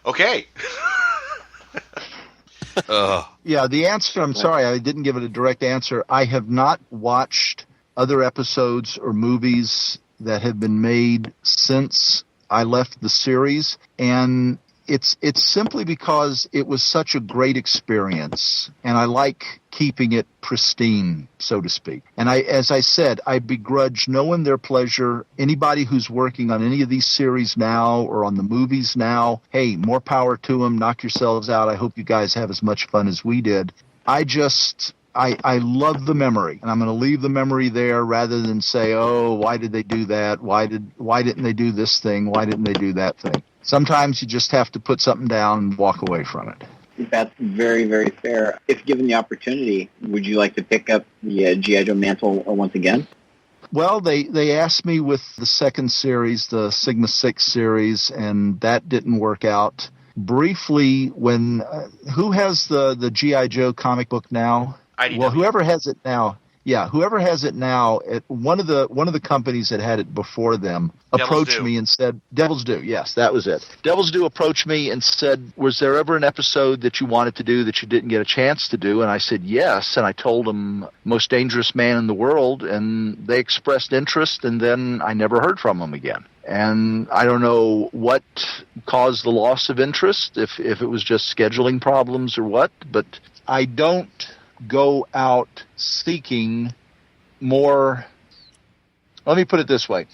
Okay. Yeah, the answer, I'm sorry, I didn't give it a direct answer. I have not watched other episodes or movies that have been made since I left the series. And it's simply because it was such a great experience, and I like keeping it pristine, so to speak. And as I said, I begrudge no one their pleasure. Anybody who's working on any of these series now or on the movies now, hey, more power to them. Knock yourselves out. I hope you guys have as much fun as we did. I love the memory, and I'm going to leave the memory there rather than say, oh, why did they do that? Why didn't they do this thing? Why didn't they do that thing? Sometimes you just have to put something down and walk away from it. That's very, very fair. If given the opportunity, would you like to pick up the G.I. Joe mantle once again? Well, they asked me with the second series, the Sigma 6 series, and that didn't work out. Briefly, when who has the G.I. Joe comic book now? IDW. Well, whoever has it now. Yeah, whoever has it now, one of the companies that had it before them approached me and said, Devil's Due, yes, that was it. Devil's Due approached me and said, was there ever an episode that you wanted to do that you didn't get a chance to do? And I said, yes, and I told them Most Dangerous Man in the World, and they expressed interest, and then I never heard from them again. And I don't know what caused the loss of interest, if it was just scheduling problems or what, but I don't go out seeking more. Let me put it this way.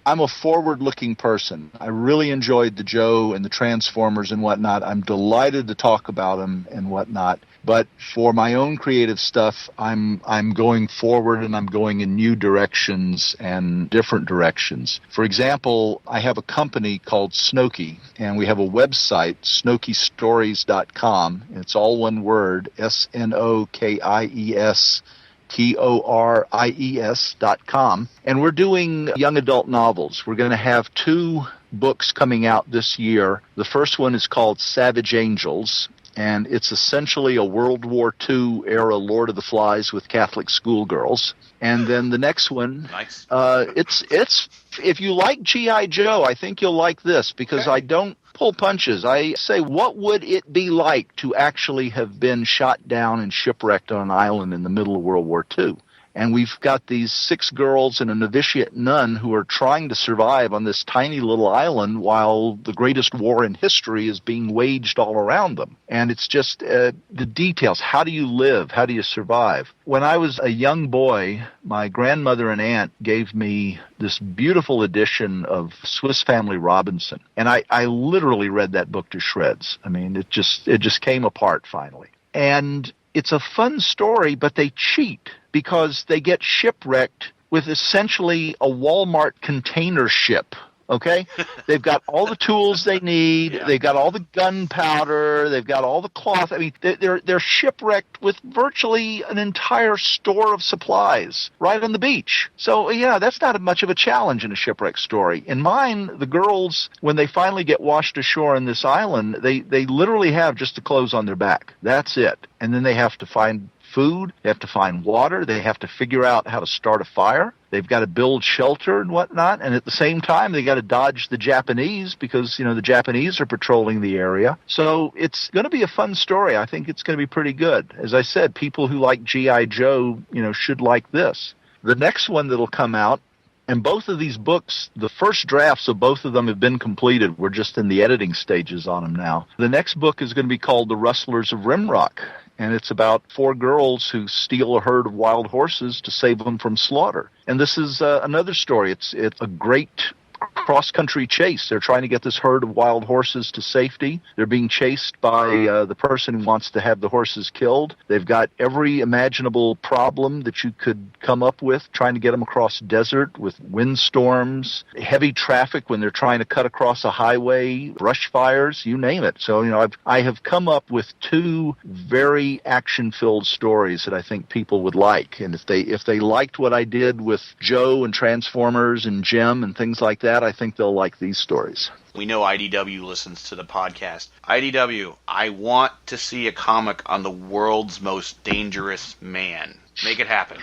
I'm a forward-looking person. I really enjoyed the Joe and the Transformers and whatnot. I'm delighted to talk about them and whatnot. But for my own creative stuff, I'm going forward and I'm going in new directions and different directions. For example, I have a company called Snokey, and we have a website, SnokeyStories.com. It's all one word, SNOKIESTORIES.com. And we're doing young adult novels. We're going to have 2 books coming out this year. The first one is called Savage Angels, and it's essentially a World War II era Lord of the Flies with Catholic schoolgirls. And then the next one, nice. It's if you like G.I. Joe, I think you'll like this, because I don't pull punches. I say, what would it be like to actually have been shot down and shipwrecked on an island in the middle of World War II? And we've got these 6 girls and a novitiate nun who are trying to survive on this tiny little island while the greatest war in history is being waged all around them. And it's just the details. How do you live? How do you survive? When I was a young boy, my grandmother and aunt gave me this beautiful edition of Swiss Family Robinson. And I literally read that book to shreds. I mean, it just came apart finally. And it's a fun story, but they cheat because they get shipwrecked with essentially a Walmart container ship, okay? They've got all the tools they need. Yeah. They've got all the gunpowder. They've got all the cloth. I mean, they're shipwrecked with virtually an entire store of supplies right on the beach. So, yeah, that's not much of a challenge in a shipwreck story. In mine, the girls, when they finally get washed ashore on this island, they literally have just the clothes on their back. That's it. And then they have to find food, they have to find water, they have to figure out how to start a fire, they've got to build shelter and whatnot, and at the same time they got to dodge the Japanese because, the Japanese are patrolling the area. So it's going to be a fun story. I think it's going to be pretty good. As I said, people who like G.I. Joe, should like this. The next one that'll come out And both of these books, the first drafts of both of them have been completed. We're just in the editing stages on them now. The next book is going to be called The Rustlers of Rimrock, and it's about 4 girls who steal a herd of wild horses to save them from slaughter. And this is another story. It's a great cross-country chase. They're trying to get this herd of wild horses to safety. They're being chased by the person who wants to have the horses killed. They've got every imaginable problem that you could come up with, trying to get them across desert with windstorms, heavy traffic when they're trying to cut across a highway, brush fires, you name it. So, I have come up with 2 very action-filled stories that I think people would like. And if they liked what I did with Joe and Transformers and Jim and things like that, I think they'll like these stories. We know IDW listens to the podcast. IDW, I want to see a comic on the world's most dangerous man. Make it happen.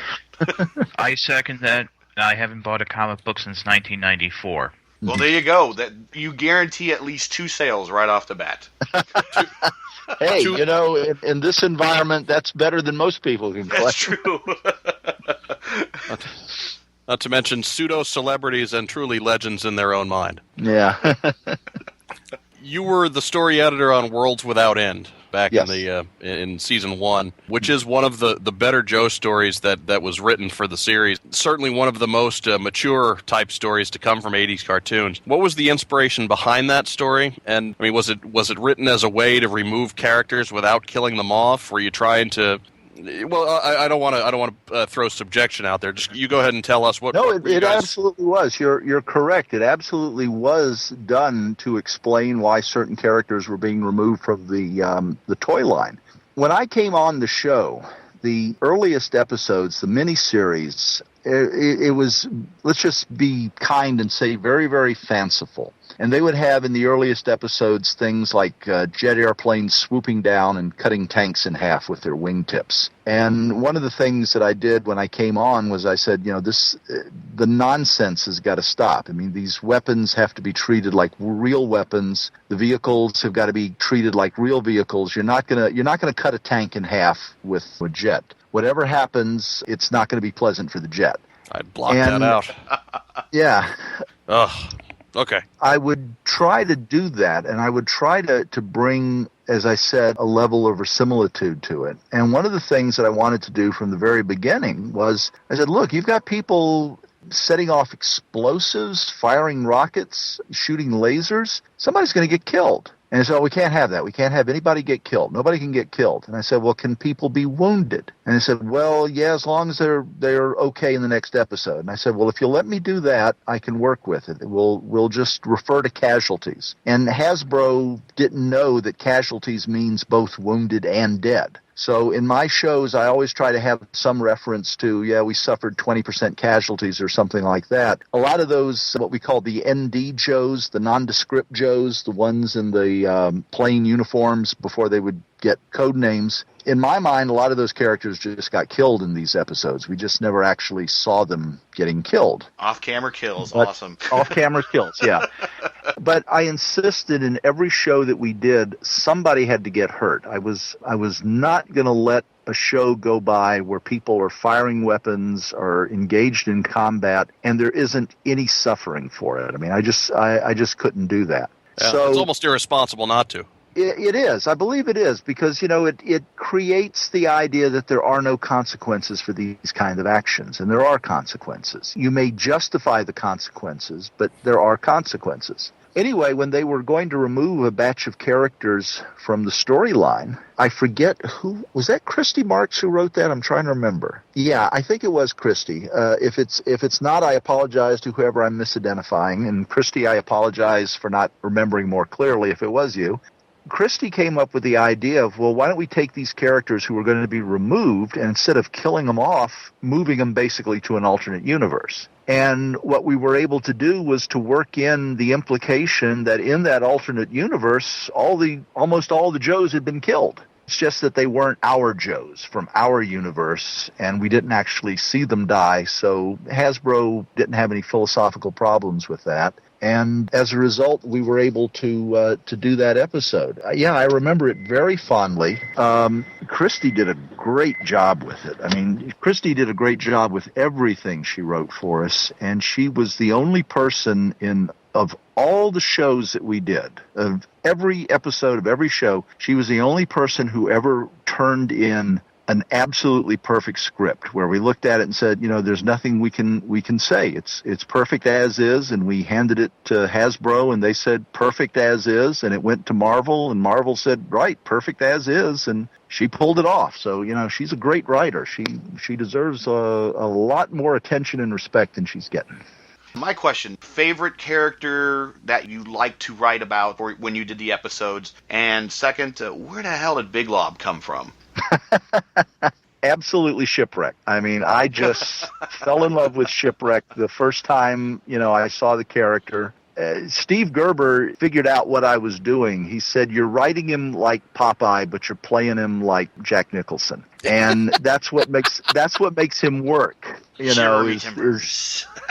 I second that. I haven't bought a comic book since 1994. Well, there you go. That you guarantee at least 2 sales right off the bat. Hey, in this environment, that's better than most people can collect. That's true. Not to mention pseudo-celebrities and truly legends in their own mind. Yeah. You were the story editor on Worlds Without End back Yes. in season 1, which is one of the better Joe stories that was written for the series. Certainly one of the most mature type stories to come from 80s cartoons. What was the inspiration behind that story? And I mean, was it written as a way to remove characters without killing them off? Were you trying to? Well, I don't want to throw subjection out there. Just you go ahead and tell us what. No, what you it guys... absolutely was. You're correct. It absolutely was done to explain why certain characters were being removed from the toy line. When I came on the show, the earliest episodes, the miniseries, it was, let's just be kind and say, very, very fanciful. And they would have in the earliest episodes things like jet airplanes swooping down and cutting tanks in half with their wingtips. And one of the things that I did when I came on was I said, the nonsense has got to stop. I mean, these weapons have to be treated like real weapons. The vehicles have got to be treated like real vehicles. You're not gonna cut a tank in half with a jet. Whatever happens, it's not going to be pleasant for the jet. I'd block that out. Yeah. Ugh. Okay. I would try to do that, and I would try to bring, as I said, a level of verisimilitude to it. And one of the things that I wanted to do from the very beginning was, I said, look, you've got people setting off explosives, firing rockets, shooting lasers. Somebody's going to get killed. And so we can't have that. We can't have anybody get killed. Nobody can get killed. And I said, well, can people be wounded? And they said, well, yeah, as long as they're okay in the next episode. And I said, well, if you'll let me do that, I can work with it. We'll just refer to casualties. And Hasbro didn't know that casualties means both wounded and dead. So in my shows, I always try to have some reference to, we suffered 20% casualties or something like that. A lot of those, what we call the ND Joes, the nondescript Joes, the ones in the plain uniforms before they would get code names. In my mind, a lot of those characters just got killed in these episodes. We just never actually saw them getting killed. Off-camera kills, But awesome. Off-camera kills, yeah. But I insisted in every show that we did, somebody had to get hurt. I was not going to let a show go by where people are firing weapons or engaged in combat and there isn't any suffering for it. I mean, I just couldn't do that. Yeah, so it's almost irresponsible not to. It is. I believe it is because, it creates the idea that there are no consequences for these kind of actions, and there are consequences. You may justify the consequences, but there are consequences. Anyway, when they were going to remove a batch of characters from the storyline, I forget who, was that Christy Marks who wrote that? I'm trying to remember. Yeah, I think it was Christy. If it's not, I apologize to whoever I'm misidentifying, and Christy, I apologize for not remembering more clearly if it was you. Christie came up with the idea of, well, why don't we take these characters who are going to be removed and instead of killing them off, moving them basically to an alternate universe. And what we were able to do was to work in the implication that in that alternate universe, almost all the Joes had been killed. It's just that they weren't our Joes from our universe, and we didn't actually see them die, so Hasbro didn't have any philosophical problems with that. And as a result, we were able to do that episode. Yeah, I remember it very fondly. Christy did a great job with it. I mean, Christy did a great job with everything she wrote for us, and she was the only person of all the shows that we did, of every episode of every show, she was the only person who ever turned in an absolutely perfect script where we looked at it and said, there's nothing we can say. It's perfect as is, and we handed it to Hasbro, and they said perfect as is, and it went to Marvel, and Marvel said, right, perfect as is, and she pulled it off. So, she's a great writer. She deserves a lot more attention and respect than she's getting. My question, favorite character that you like to write about or when you did the episodes, and second, where the hell did Big Lob come from? Absolutely Shipwreck. I mean, I just fell in love with Shipwreck the first time, I saw the character. Steve Gerber figured out what I was doing. He said, you're writing him like Popeye, but you're playing him like Jack Nicholson. And that's what makes him work.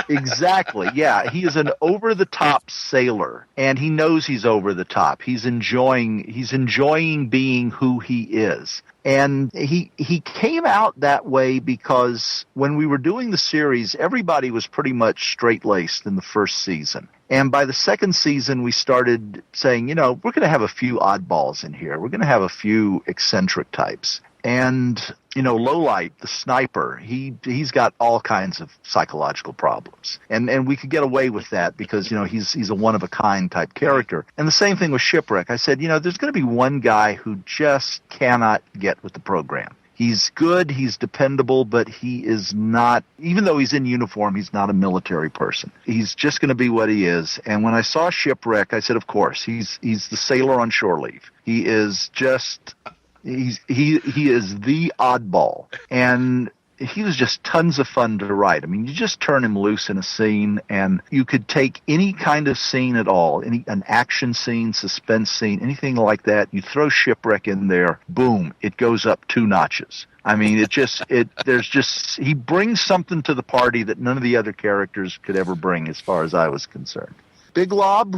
Exactly. Yeah. He is an over-the-top sailor, and he knows he's over the top. He's enjoying being who he is. And he came out that way because when we were doing the series, everybody was pretty much straight-laced in the first season. And by the second season, we started saying, we're going to have a few oddballs in here. We're going to have a few eccentric types. And, Lowlight, the sniper, he's got all kinds of psychological problems. And we could get away with that because, he's a one-of-a-kind type character. And the same thing with Shipwreck. I said, there's going to be one guy who just cannot get with the program. He's good, he's dependable, but he is not, even though he's in uniform, he's not a military person. He's just going to be what he is. And when I saw Shipwreck, I said, of course, he's the sailor on shore leave. He is just... He is the oddball, and he was just tons of fun to write. I mean, you just turn him loose in a scene, and you could take any kind of scene at all, an action scene, suspense scene, anything like that. You throw Shipwreck in there, boom, it goes up 2 notches. I mean, he brings something to the party that none of the other characters could ever bring, as far as I was concerned. Big Lob,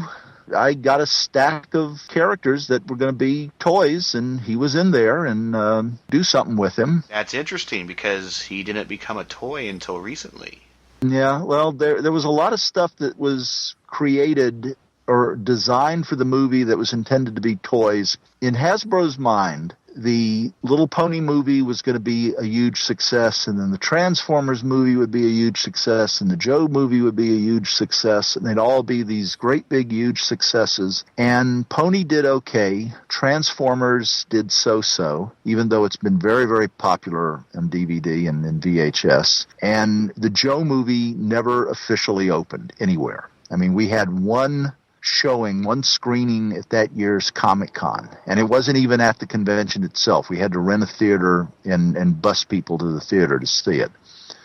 I got a stack of characters that were going to be toys, and he was in there, and do something with him. That's interesting because he didn't become a toy until recently. Yeah, well, there was a lot of stuff that was created or designed for the movie that was intended to be toys. In Hasbro's mind, the Little Pony movie was going to be a huge success, and then the Transformers movie would be a huge success, and the Joe movie would be a huge success, and they'd all be these great big huge successes. And Pony did okay. Transformers did so-so, even though it's been very, very popular on DVD and in VHS. And the Joe movie never officially opened anywhere. I mean, we had one screening at that year's Comic-Con. And it wasn't even at the convention itself. We had to rent a theater and bus people to the theater to see it.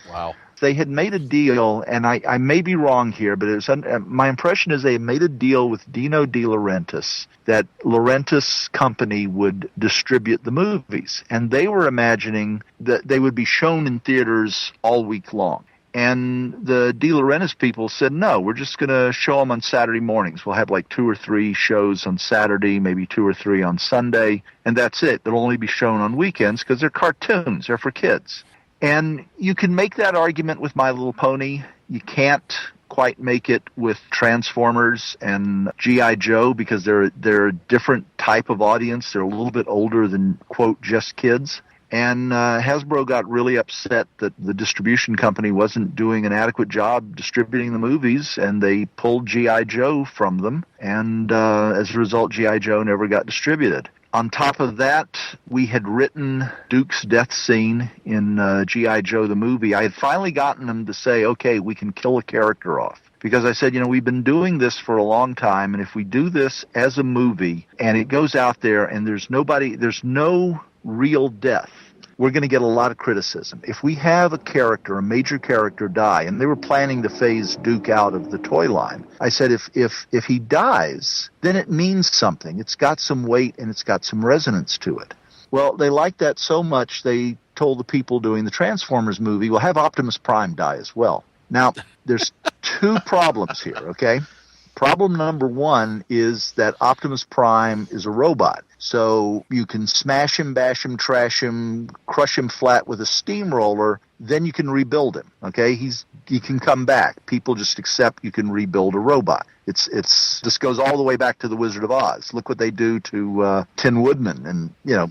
Wow. They had made a deal, and I may be wrong here, but my impression is they had made a deal with Dino De Laurentiis that Laurentiis Company would distribute the movies. And they were imagining that they would be shown in theaters all week long. And the De Laurentiis people said, no, we're just going to show them on Saturday mornings. We'll have like 2 or 3 shows on Saturday, maybe 2 or 3 on Sunday, and that's it. They'll only be shown on weekends because they're cartoons. They're for kids. And you can make that argument with My Little Pony. You can't quite make it with Transformers and G.I. Joe because they're a different type of audience. They're a little bit older than, quote, just kids. And Hasbro got really upset that the distribution company wasn't doing an adequate job distributing the movies, and they pulled G.I. Joe from them. And as a result, G.I. Joe never got distributed. On top of that, we had written Duke's death scene in G.I. Joe the movie. I had finally gotten them to say, okay, we can kill a character off. Because I said, we've been doing this for a long time, and if we do this as a movie, and it goes out there, and there's no real death, we're going to get a lot of criticism. If we have a major character die, and they were planning to phase Duke out of the toy line, I said if he dies, then it means something. It's got some weight and it's got some resonance to it. Well, they liked that so much, they told the people doing the Transformers movie, we'll have Optimus Prime die as well. Now, there's 2 problems here, okay? Problem number one is that Optimus Prime is a robot. So you can smash him, bash him, trash him, crush him flat with a steamroller, then you can rebuild him. Okay, he can come back. People just accept you can rebuild a robot. This goes all the way back to the Wizard of Oz. Look what they do to Tin Woodman, and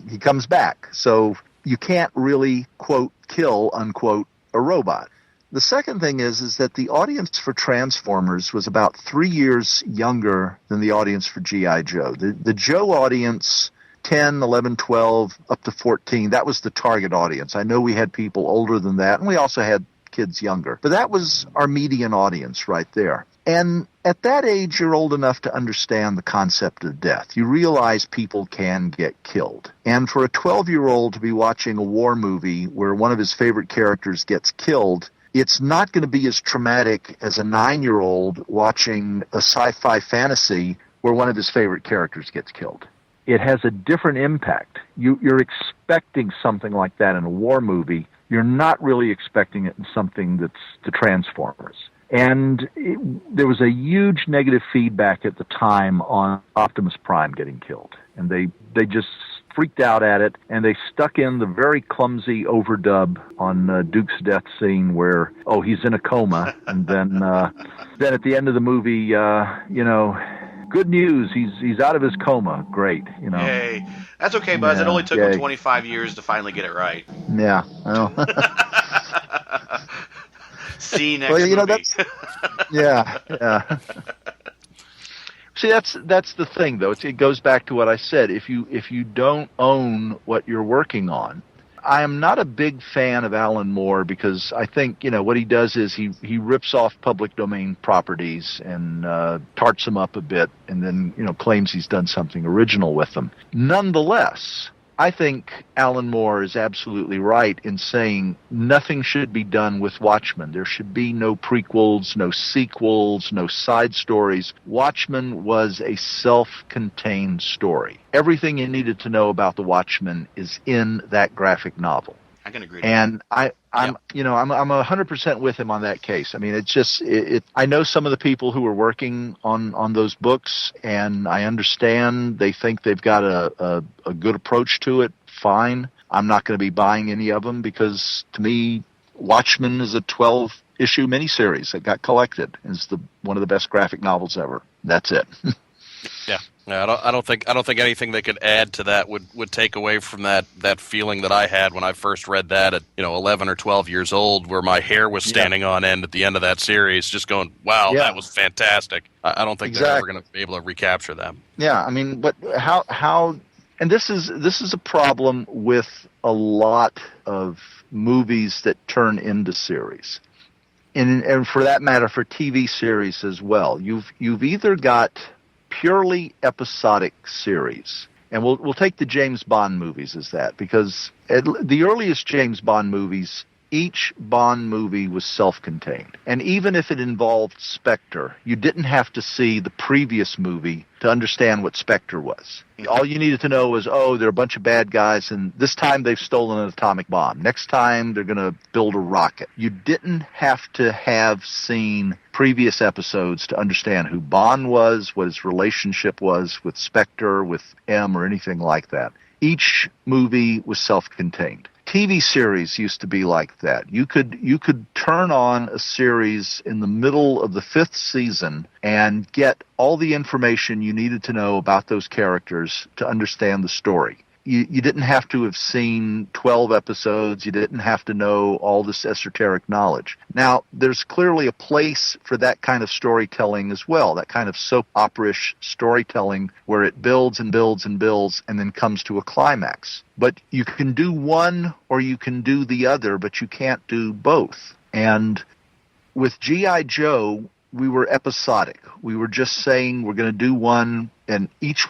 he comes back. So you can't really quote kill unquote a robot. The second thing is that the audience for Transformers was about 3 years younger than the audience for G.I. Joe. The Joe audience, 10, 11, 12, up to 14, that was the target audience. I know we had people older than that, and we also had kids younger. But that was our median audience right there. And at that age, you're old enough to understand the concept of death. You realize people can get killed. And for a 12-year-old to be watching a war movie where one of his favorite characters gets killed, it's not going to be as traumatic as a 9-year-old watching a sci-fi fantasy where one of his favorite characters gets killed. It has a different impact. You're expecting something like that in a war movie. You're not really expecting it in something that's the Transformers. And there was a huge negative feedback at the time on Optimus Prime getting killed. And they just freaked out at it, and they stuck in the very clumsy overdub on Duke's death scene where, he's in a coma, and then at the end of the movie, good news, he's out of his coma. Great, Hey, that's okay, Buzz. It only took him 25 years to finally get it right. Yeah, I know. See next movie. Yeah. See, that's the thing, though. It goes back to what I said. If you don't own what you're working on, I am not a big fan of Alan Moore because I think what he does is he rips off public domain properties and tarts them up a bit, and then claims he's done something original with them. Nonetheless, I think Alan Moore is absolutely right in saying nothing should be done with Watchmen. There should be no prequels, no sequels, no side stories. Watchmen was a self-contained story. Everything you needed to know about the Watchmen is in that graphic novel. I can agree. And I'm 100% with him on that case. I mean, it's just I know some of the people who are working on those books, and I understand they think they've got a good approach to it. Fine. I'm not going to be buying any of them because to me, Watchmen is a 12-issue miniseries that got collected. It's one of the best graphic novels ever. That's it. Yeah. I don't think anything they could add to that would take away from that feeling that I had when I first read that at 11 or 12 years old, where my hair was standing on end at the end of that series, just going, "Wow, that was fantastic." I don't think they're ever going to be able to recapture that. Yeah, I mean, but how? And this is a problem with a lot of movies that turn into series, and for that matter, for TV series as well. You've either got purely episodic series. And we'll take the James Bond movies as that, because the earliest James Bond movies, each Bond movie was self-contained. And even if it involved Spectre, you didn't have to see the previous movie to understand what Spectre was. All you needed to know was, they're a bunch of bad guys, and this time they've stolen an atomic bomb. Next time they're going to build a rocket. You didn't have to have seen previous episodes to understand who Bond was, what his relationship was with Spectre, with M, or anything like that. Each movie was self-contained. TV series used to be like that. You could turn on a series in the middle of the 5th season and get all the information you needed to know about those characters to understand the story. You didn't have to have seen 12 episodes. You didn't have to know all this esoteric knowledge. Now, there's clearly a place for that kind of storytelling as well, that kind of soap opera-ish storytelling where it builds and builds and builds and then comes to a climax. But you can do one or you can do the other, but you can't do both. And with G.I. Joe, we were episodic. We were just saying we're going to do one, and each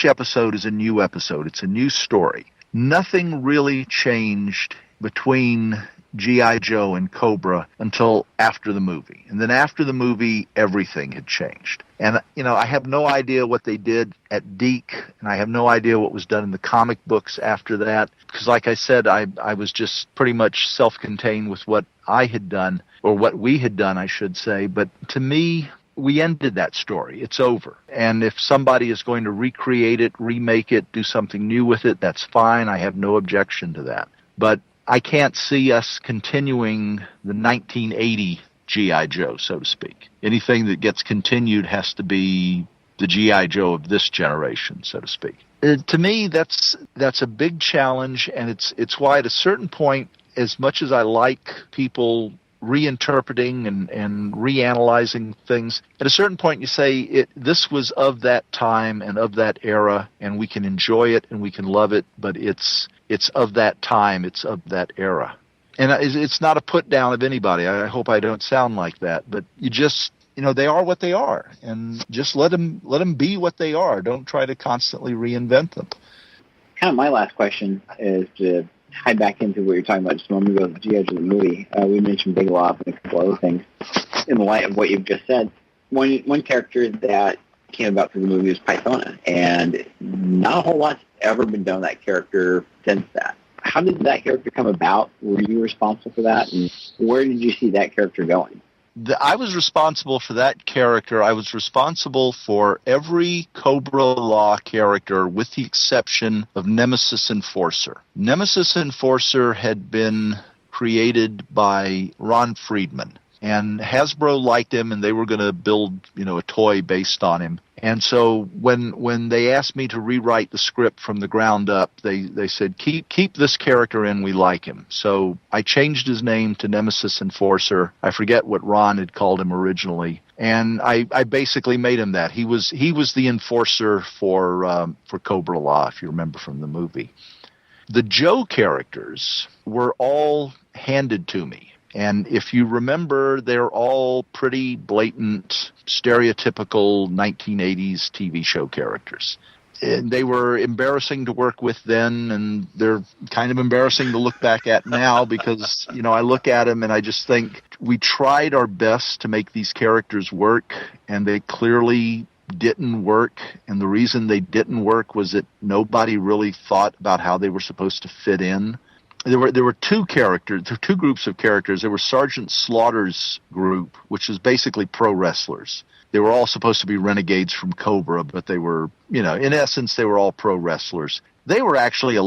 episode is a new episode. It's a new story. Nothing really changed between G.I. Joe and Cobra until after the movie. And then after the movie, everything had changed. And, I have no idea what they did at Deke, and I have no idea what was done in the comic books after that. Because like I said, I was just pretty much self-contained with what I had done, or what we had done, I should say. But to me, we ended that story. It's over. And if somebody is going to recreate it, remake it, do something new with it, that's fine. I have no objection to that. But I can't see us continuing the 1980 G.I. Joe, so to speak. Anything that gets continued has to be the G.I. Joe of this generation, so to speak. To me, that's a big challenge, and it's why at a certain point, as much as I like people reinterpreting and reanalyzing things, at a certain point you say this was of that time and of that era, and we can enjoy it and we can love it, but it's of that time, it's of that era. And it's not a put down of anybody. I hope I don't sound like that, but you just, they are what they are, and just let them be what they are. Don't try to constantly reinvent them. Kind of my last question is to tie back into what you're talking about just a moment ago, the G.I. Joe movie. We mentioned Big Lop and a couple other things in the light of what you've just said. One character that came about through the movie was Pythona, and not a whole lot's ever been done with that character since that. How did that character come about? Were you responsible for that? And where did you see that character going? I was responsible for that character. I was responsible for every Cobra-La character with the exception of Nemesis Enforcer. Nemesis Enforcer had been created by Ron Friedman, and Hasbro liked him, and they were going to build, a toy based on him. And so when they asked me to rewrite the script from the ground up, they said, keep this character in, we like him. So I changed his name to Nemesis Enforcer. I forget what Ron had called him originally. And I basically made him that. He was the enforcer for Cobra-La, if you remember from the movie. The Joe characters were all handed to me. And if you remember, they're all pretty blatant, stereotypical 1980s TV show characters. And they were embarrassing to work with then, and they're kind of embarrassing to look back at now because, I look at them and I just think we tried our best to make these characters work, and they clearly didn't work. And the reason they didn't work was that nobody really thought about how they were supposed to fit in. There were two groups of characters. There were Sergeant Slaughter's group, which is basically pro wrestlers. They were all supposed to be renegades from Cobra, but they were, in essence, they were all pro wrestlers. They were actually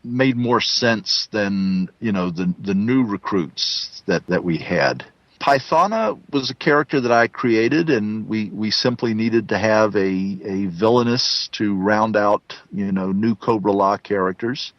made more sense than, the new recruits that we had. Pythona was a character that I created, and we simply needed to have a villainess to round out, new Cobra-La characters.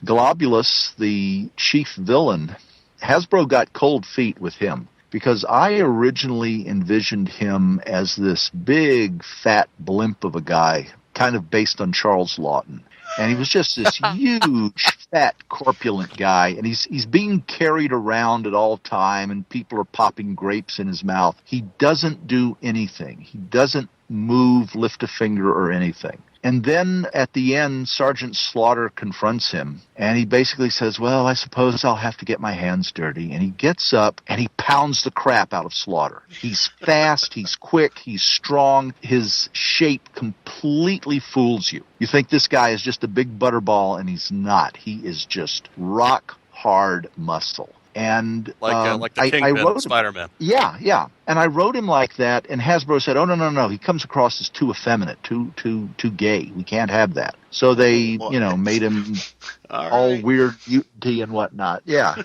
Globulus, the chief villain, Hasbro got cold feet with him because I originally envisioned him as this big, fat blimp of a guy, kind of based on Charles Lawton. And he was just this huge, fat, corpulent guy, and he's being carried around at all time, and people are popping grapes in his mouth. He doesn't do anything. He doesn't move, lift a finger, or anything. And then at the end, Sergeant Slaughter confronts him, and he basically says, well, I suppose I'll have to get my hands dirty. And he gets up, and he pounds the crap out of Slaughter. He's fast, he's quick, he's strong. His shape completely fools you. You think this guy is just a big butterball, and he's not. He is just rock-hard muscle. And like the Kingpin of Spider-Man. Yeah. And I wrote him like that, and Hasbro said, "Oh no, he comes across as too effeminate, too gay. We can't have that." So they, made him all weird mutanty and whatnot. Yeah,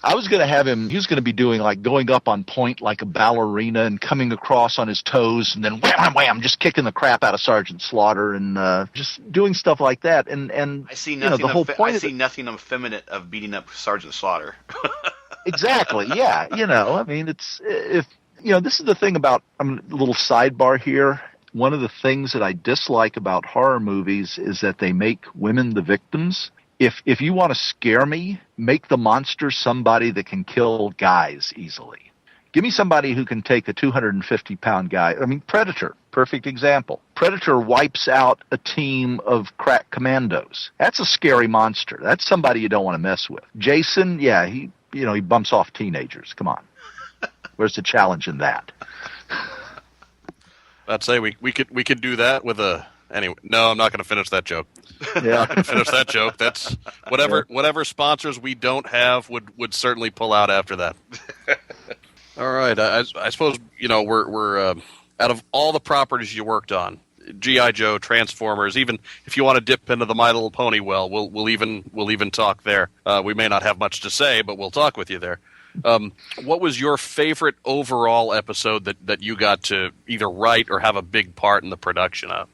I was going to have him. He was going to be doing going up on point like a ballerina and coming across on his toes, and then wham, just kicking the crap out of Sergeant Slaughter and just doing stuff like that. And I see nothing. The whole point. I see nothing effeminate of beating up Sergeant Slaughter. Exactly. Yeah. It's if. This is the thing about, a little sidebar here. One of the things that I dislike about horror movies is that they make women the victims. If you want to scare me, make the monster somebody that can kill guys easily. Give me somebody who can take a 250-pound guy. Predator, perfect example. Predator wipes out a team of crack commandos. That's a scary monster. That's somebody you don't want to mess with. Jason, yeah, he bumps off teenagers. Come on. Where's the challenge in that? I'd say we could do that with a anyway. No, I'm not going to finish that joke. Yeah. I'm not going to finish that joke. That's whatever sponsors we don't have would certainly pull out after that. All right. I suppose we're out of all the properties you worked on, G.I. Joe, Transformers. Even if you want to dip into the My Little Pony well, we'll even talk there. We may not have much to say, but we'll talk with you there. What was your favorite overall episode that you got to either write or have a big part in the production of?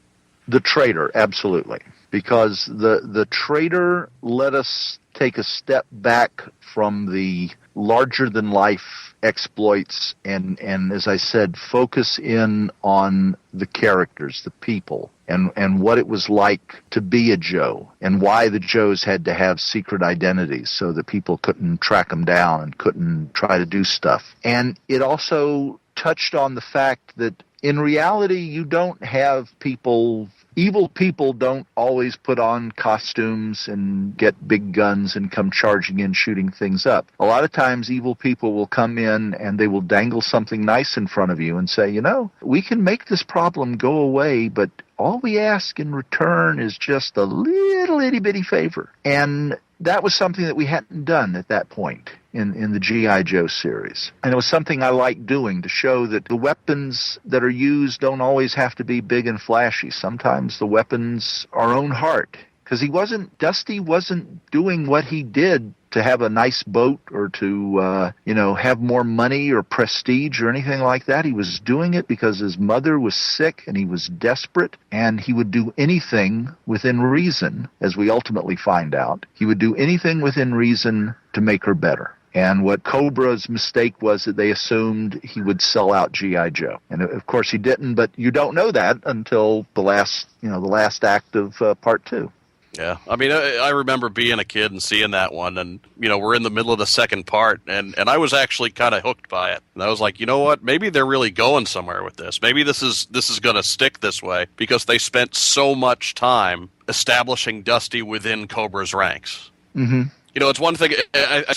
The Traitor, absolutely. Because the Traitor let us take a step back from the larger-than-life exploits and, as I said, focus in on the characters, the people, and what it was like to be a Joe, and why the Joes had to have secret identities so that people couldn't track them down and couldn't try to do stuff. And it also touched on the fact that in reality, you don't have people... Evil people don't always put on costumes and get big guns and come charging in, shooting things up. A lot of times, evil people will come in and they will dangle something nice in front of you and say, we can make this problem go away, but all we ask in return is just a little itty-bitty favor. And that was something that we hadn't done at that point in the G.I. Joe series. And it was something I liked doing to show that the weapons that are used don't always have to be big and flashy. Sometimes the weapons are own heart. Because Dusty wasn't doing what he did to have a nice boat or to, have more money or prestige or anything like that. He was doing it because his mother was sick and he was desperate, and he would do anything within reason, as we ultimately find out. He would do anything within reason to make her better. And what Cobra's mistake was that they assumed he would sell out G.I. Joe. And of course he didn't, but you don't know that until the last act of part 2. Yeah, I mean, I remember being a kid and seeing that one, and, we're in the middle of the second part, and I was actually kind of hooked by it. And I was like, you know what, maybe they're really going somewhere with this. Maybe this is going to stick this way, because they spent so much time establishing Dusty within Cobra's ranks. Mm-hmm. It's one thing.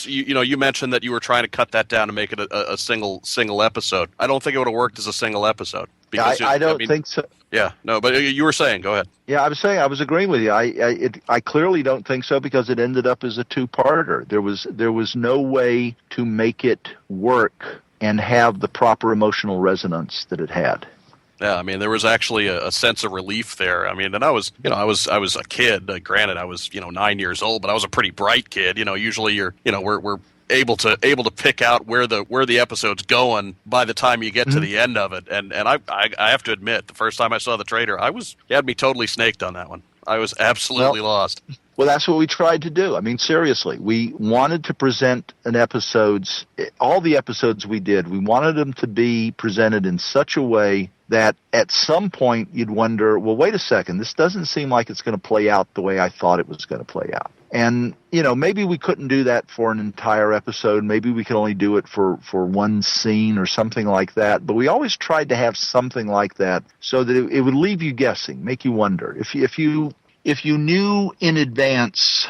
You mentioned that you were trying to cut that down to make it a single episode. I don't think it would have worked as a single episode. Because I don't think so. Yeah, no, but you were saying, go ahead. Yeah, I was agreeing with you. I clearly don't think so, because it ended up as a two-parter. There was no way to make it work and have the proper emotional resonance that it had. Yeah, I mean, there was actually a sense of relief there. I mean, and I was a kid. Granted, I was 9 years old, but I was a pretty bright kid. Usually we're able to pick out where the episode's going by the time you get to the end of it. And I have to admit, the first time I saw The Traitor, you had me totally snaked on that one. I was absolutely lost. Well, that's what we tried to do. I mean, seriously, we wanted to present all the episodes we did, we wanted them to be presented in such a way that at some point you'd wonder, well, wait a second, this doesn't seem like it's going to play out the way I thought it was going to play out. And, maybe we couldn't do that for an entire episode. Maybe we could only do it for one scene or something like that. But we always tried to have something like that so that it would leave you guessing, make you wonder. If you knew in advance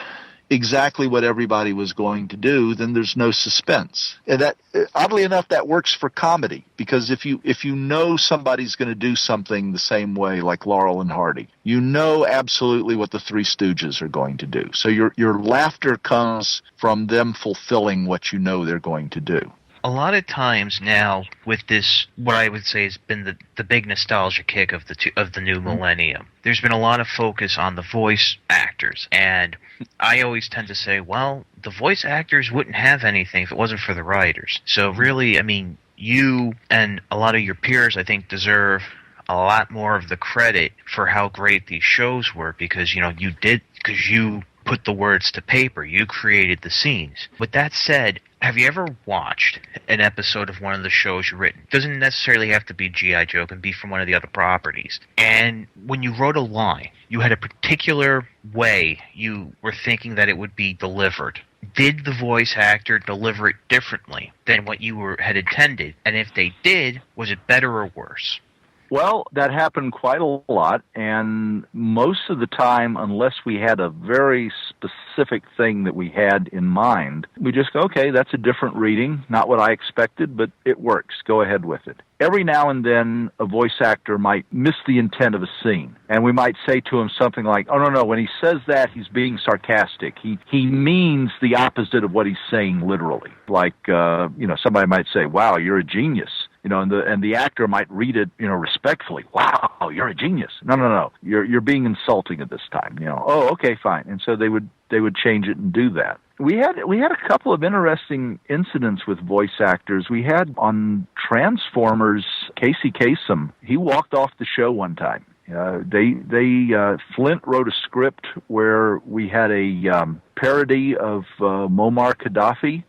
exactly what everybody was going to do, then there's no suspense. And that, oddly enough, that works for comedy, because if you know somebody's going to do something the same way, like Laurel and Hardy, you know absolutely what the Three Stooges are going to do. So your laughter comes from them fulfilling what you know they're going to do. A lot of times now with this, what I would say has been the big nostalgia kick of the new millennium, there's been a lot of focus on the voice actors. And I always tend to say, well, the voice actors wouldn't have anything if it wasn't for the writers. So really, I mean, you and a lot of your peers, I think, deserve a lot more of the credit for how great these shows were, because, you put the words to paper. You created the scenes. With that said, have you ever watched an episode of one of the shows you've written? It doesn't necessarily have to be G.I. Joe. It can be from one of the other properties. And when you wrote a line, you had a particular way you were thinking that it would be delivered. Did the voice actor deliver it differently than what you had intended? And if they did, was it better or worse? Well, that happened quite a lot, and most of the time, unless we had a very specific thing that we had in mind, we just go, okay, that's a different reading, not what I expected, but it works. Go ahead with it. Every now and then, a voice actor might miss the intent of a scene, and we might say to him something like, oh, no, when he says that, he's being sarcastic. He means the opposite of what he's saying literally. Like, somebody might say, wow, you're a genius. And the actor might read it, respectfully. Wow, you're a genius. No. You're being insulting at this time. Oh, okay, fine. And so they would change it and do that. We had a couple of interesting incidents with voice actors. We had on Transformers, Casey Kasem. He walked off the show one time. Flint wrote a script where we had a parody of Muammar Gaddafi.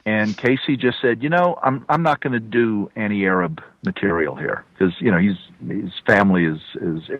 And Casey just said, I'm not going to do anti-Arab material here because, his family is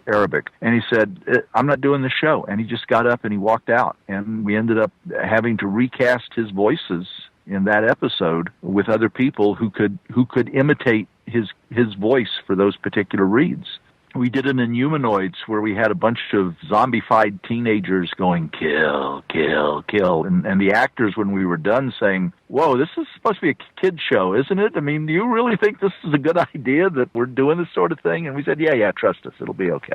Arabic. And he said, I'm not doing the show. And he just got up and he walked out. And we ended up having to recast his voices in that episode with other people who could imitate his voice for those particular reads. We did it in Humanoids where we had a bunch of zombified teenagers going, kill, kill, kill. And the actors, when we were done, saying, whoa, this is supposed to be a kid's show, isn't it? I mean, do you really think this is a good idea that we're doing this sort of thing? And we said, yeah, trust us. It'll be okay.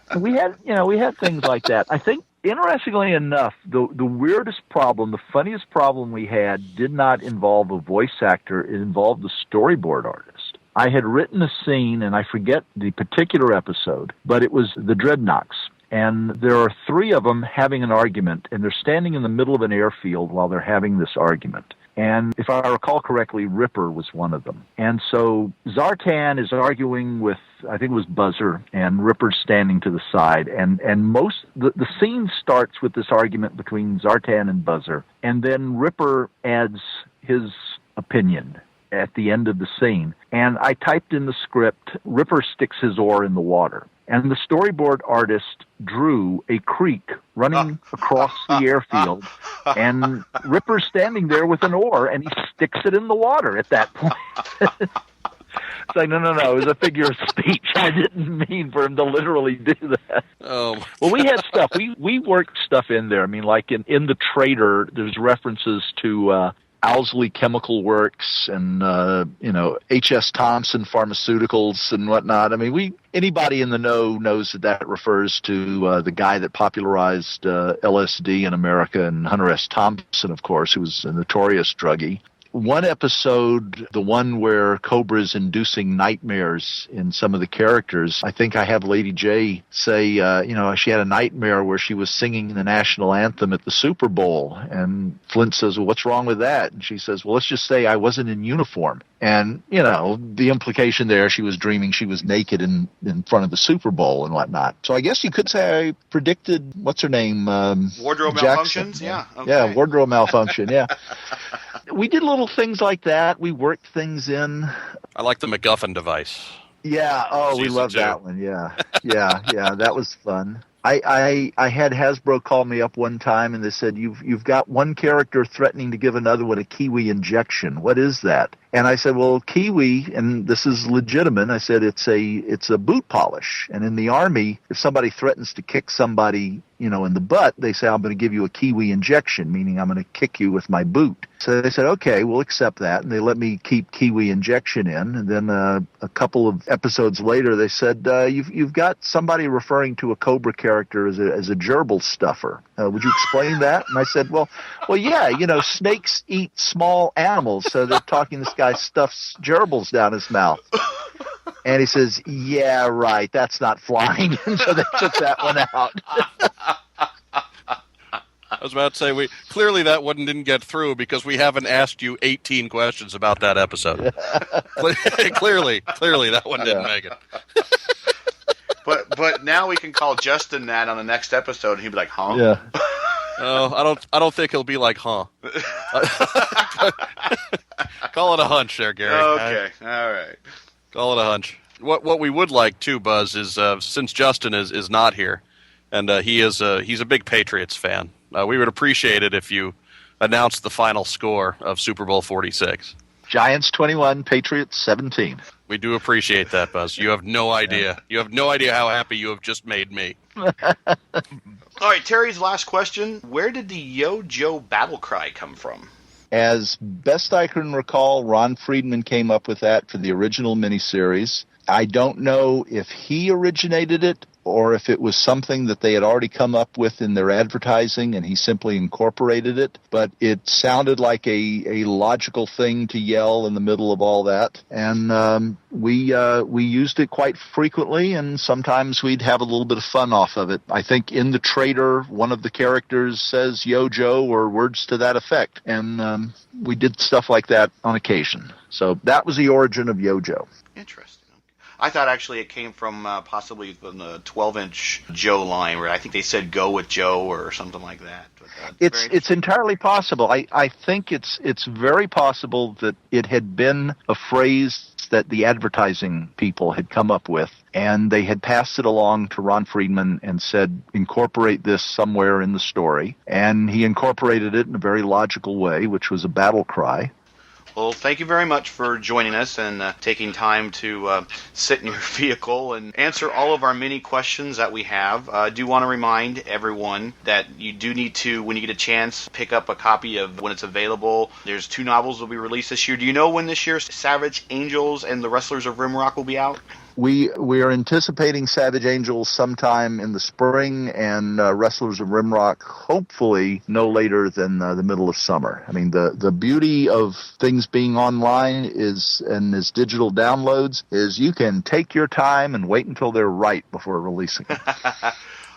And we had things like that. I think, interestingly enough, the weirdest problem, the funniest problem we had did not involve a voice actor. It involved the storyboard artist. I had written a scene, and I forget the particular episode, but it was the Dreadnoks. And there are three of them having an argument, and they're standing in the middle of an airfield while they're having this argument. And if I recall correctly, Ripper was one of them. And so Zartan is arguing with, I think it was Buzzer, and Ripper's standing to the side. And the scene starts with this argument between Zartan and Buzzer, and then Ripper adds his opinion at the end of the scene. And I typed in the script, Ripper sticks his oar in the water. And the storyboard artist drew a creek running across the airfield, and Ripper's standing there with an oar, and he sticks it in the water at that point. It's like, no, it was a figure of speech. I didn't mean for him to literally do that. Oh. Well, we had stuff. We worked stuff in there. I mean, like in The Trader, there's references to Owsley Chemical Works and, H.S. Thompson Pharmaceuticals and whatnot. I mean, anybody in the know knows that refers to the guy that popularized LSD in America, and Hunter S. Thompson, of course, who was a notorious druggie. One episode, the one where Cobra is inducing nightmares in some of the characters, I think I have Lady J say, she had a nightmare where she was singing the national anthem at the Super Bowl. And Flint says, well, what's wrong with that? And she says, well, let's just say I wasn't in uniform. And, the implication there, she was dreaming she was naked in front of the Super Bowl and whatnot. So I guess you could say I predicted, what's her name? Wardrobe Jackson. malfunctions? Yeah. Okay. Yeah, wardrobe malfunction, yeah. We did little things like that. We worked things in. I like the MacGuffin device. Yeah, we love that one, yeah. Yeah, that was fun. I had Hasbro call me up one time, and they said, you've got one character threatening to give another one a kiwi injection. What is that? And I said, well, kiwi, and this is legitimate. I said, it's a boot polish. And in the Army, if somebody threatens to kick somebody, in the butt, they say, I'm going to give you a kiwi injection, meaning I'm going to kick you with my boot. So they said, okay, we'll accept that. And they let me keep kiwi injection in. And then a couple of episodes later, they said, you've got somebody referring to a Cobra character as a gerbil stuffer. Would you explain that? And I said, well, yeah, snakes eat small animals. So they're talking this guy stuffs gerbils down his mouth. And he says, yeah, right, that's not flying. And so they took that one out. I was about to say, clearly that one didn't get through because we haven't asked you 18 questions about that episode. Clearly that one didn't make it. But now we can call Justin that on the next episode, and he'd be like, huh? Yeah. Oh, I don't think he'll be like, huh? Call it a hunch there, Gary. Okay, all right. Call it a hunch. What we would like too, Buzz, is since Justin is not here, and he's a big Patriots fan, we would appreciate it if you announced the final score of Super Bowl 46. Giants 21, Patriots 17. We do appreciate that, Buzz. You have no idea. You have no idea how happy you have just made me. All right, Terry's last question. Where did the Yo-Jo battle cry come from? As best I can recall, Ron Friedman came up with that for the original miniseries. I don't know if he originated it or if it was something that they had already come up with in their advertising and he simply incorporated it, but it sounded like a logical thing to yell in the middle of all that. And we used it quite frequently, and sometimes we'd have a little bit of fun off of it. I think in the trailer, one of the characters says Yo-Jo or words to that effect, and we did stuff like that on occasion. So that was the origin of Yo-Jo. Interesting. I thought actually it came from possibly from the 12-inch Joe line, where I think they said "Go with Joe" or something like that. But, it's entirely possible. I think it's very possible that it had been a phrase that the advertising people had come up with, and they had passed it along to Ron Friedman and said, incorporate this somewhere in the story. And he incorporated it in a very logical way, which was a battle cry. Well, thank you very much for joining us and taking time to sit in your vehicle and answer all of our many questions that we have. I do want to remind everyone that you do need to, when you get a chance, pick up a copy of when it's available. There's 2 novels that will be released this year. Do you know when this year Savage Angels and the Wrestlers of Rimrock will be out? We are anticipating Savage Angels sometime in the spring, and Wrestlers of Rimrock hopefully no later than the middle of summer. I mean, the beauty of things being online is, and as digital downloads, is you can take your time and wait until they're right before releasing them.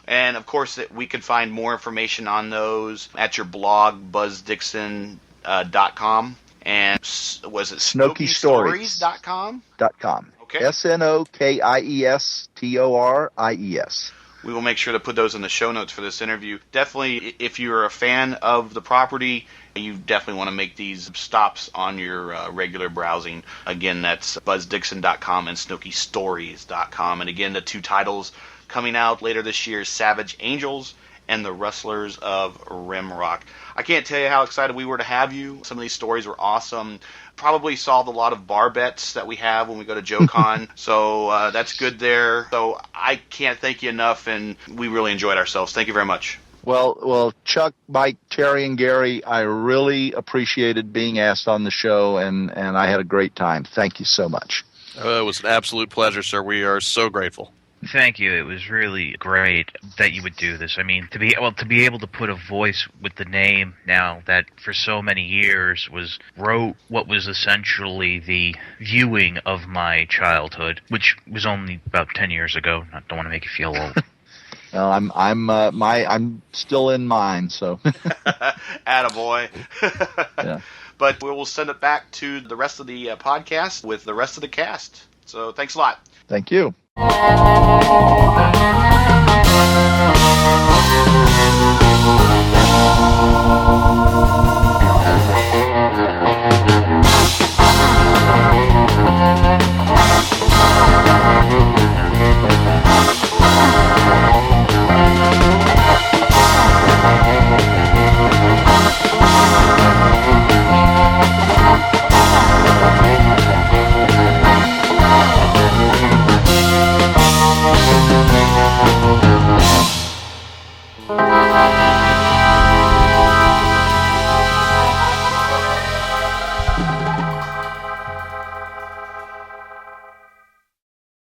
And, of course, we can find more information on those at your blog, BuzzDixon.com. And was it SnokyStories.com? .com. Okay. SNOKIESTORIES. We will make sure to put those in the show notes for this interview. Definitely, if you're a fan of the property, you definitely want to make these stops on your regular browsing. Again, that's BuzzDixon.com and SnokyStories.com. And again, the 2 titles coming out later this year, Savage Angels and the Wrestlers of Rimrock. I can't tell you how excited we were to have you. Some of these stories were awesome. Probably solved a lot of bar bets that we have when we go to JoeCon. So that's good there. So I can't thank you enough, and we really enjoyed ourselves. Thank you very much. Well, Chuck, Mike, Terry, and Gary, I really appreciated being asked on the show, and I had a great time. Thank you so much. It was an absolute pleasure, sir. We are so grateful. Thank you. It was really great that you would do this. I mean, to be able to put a voice with the name now that for so many years wrote what was essentially the viewing of my childhood, which was only about 10 years ago. I don't want to make you feel old. Well, I'm still in mine, so. Attaboy. Yeah. But we will send it back to the rest of the podcast with the rest of the cast. So thanks a lot. Thank you. Thank you.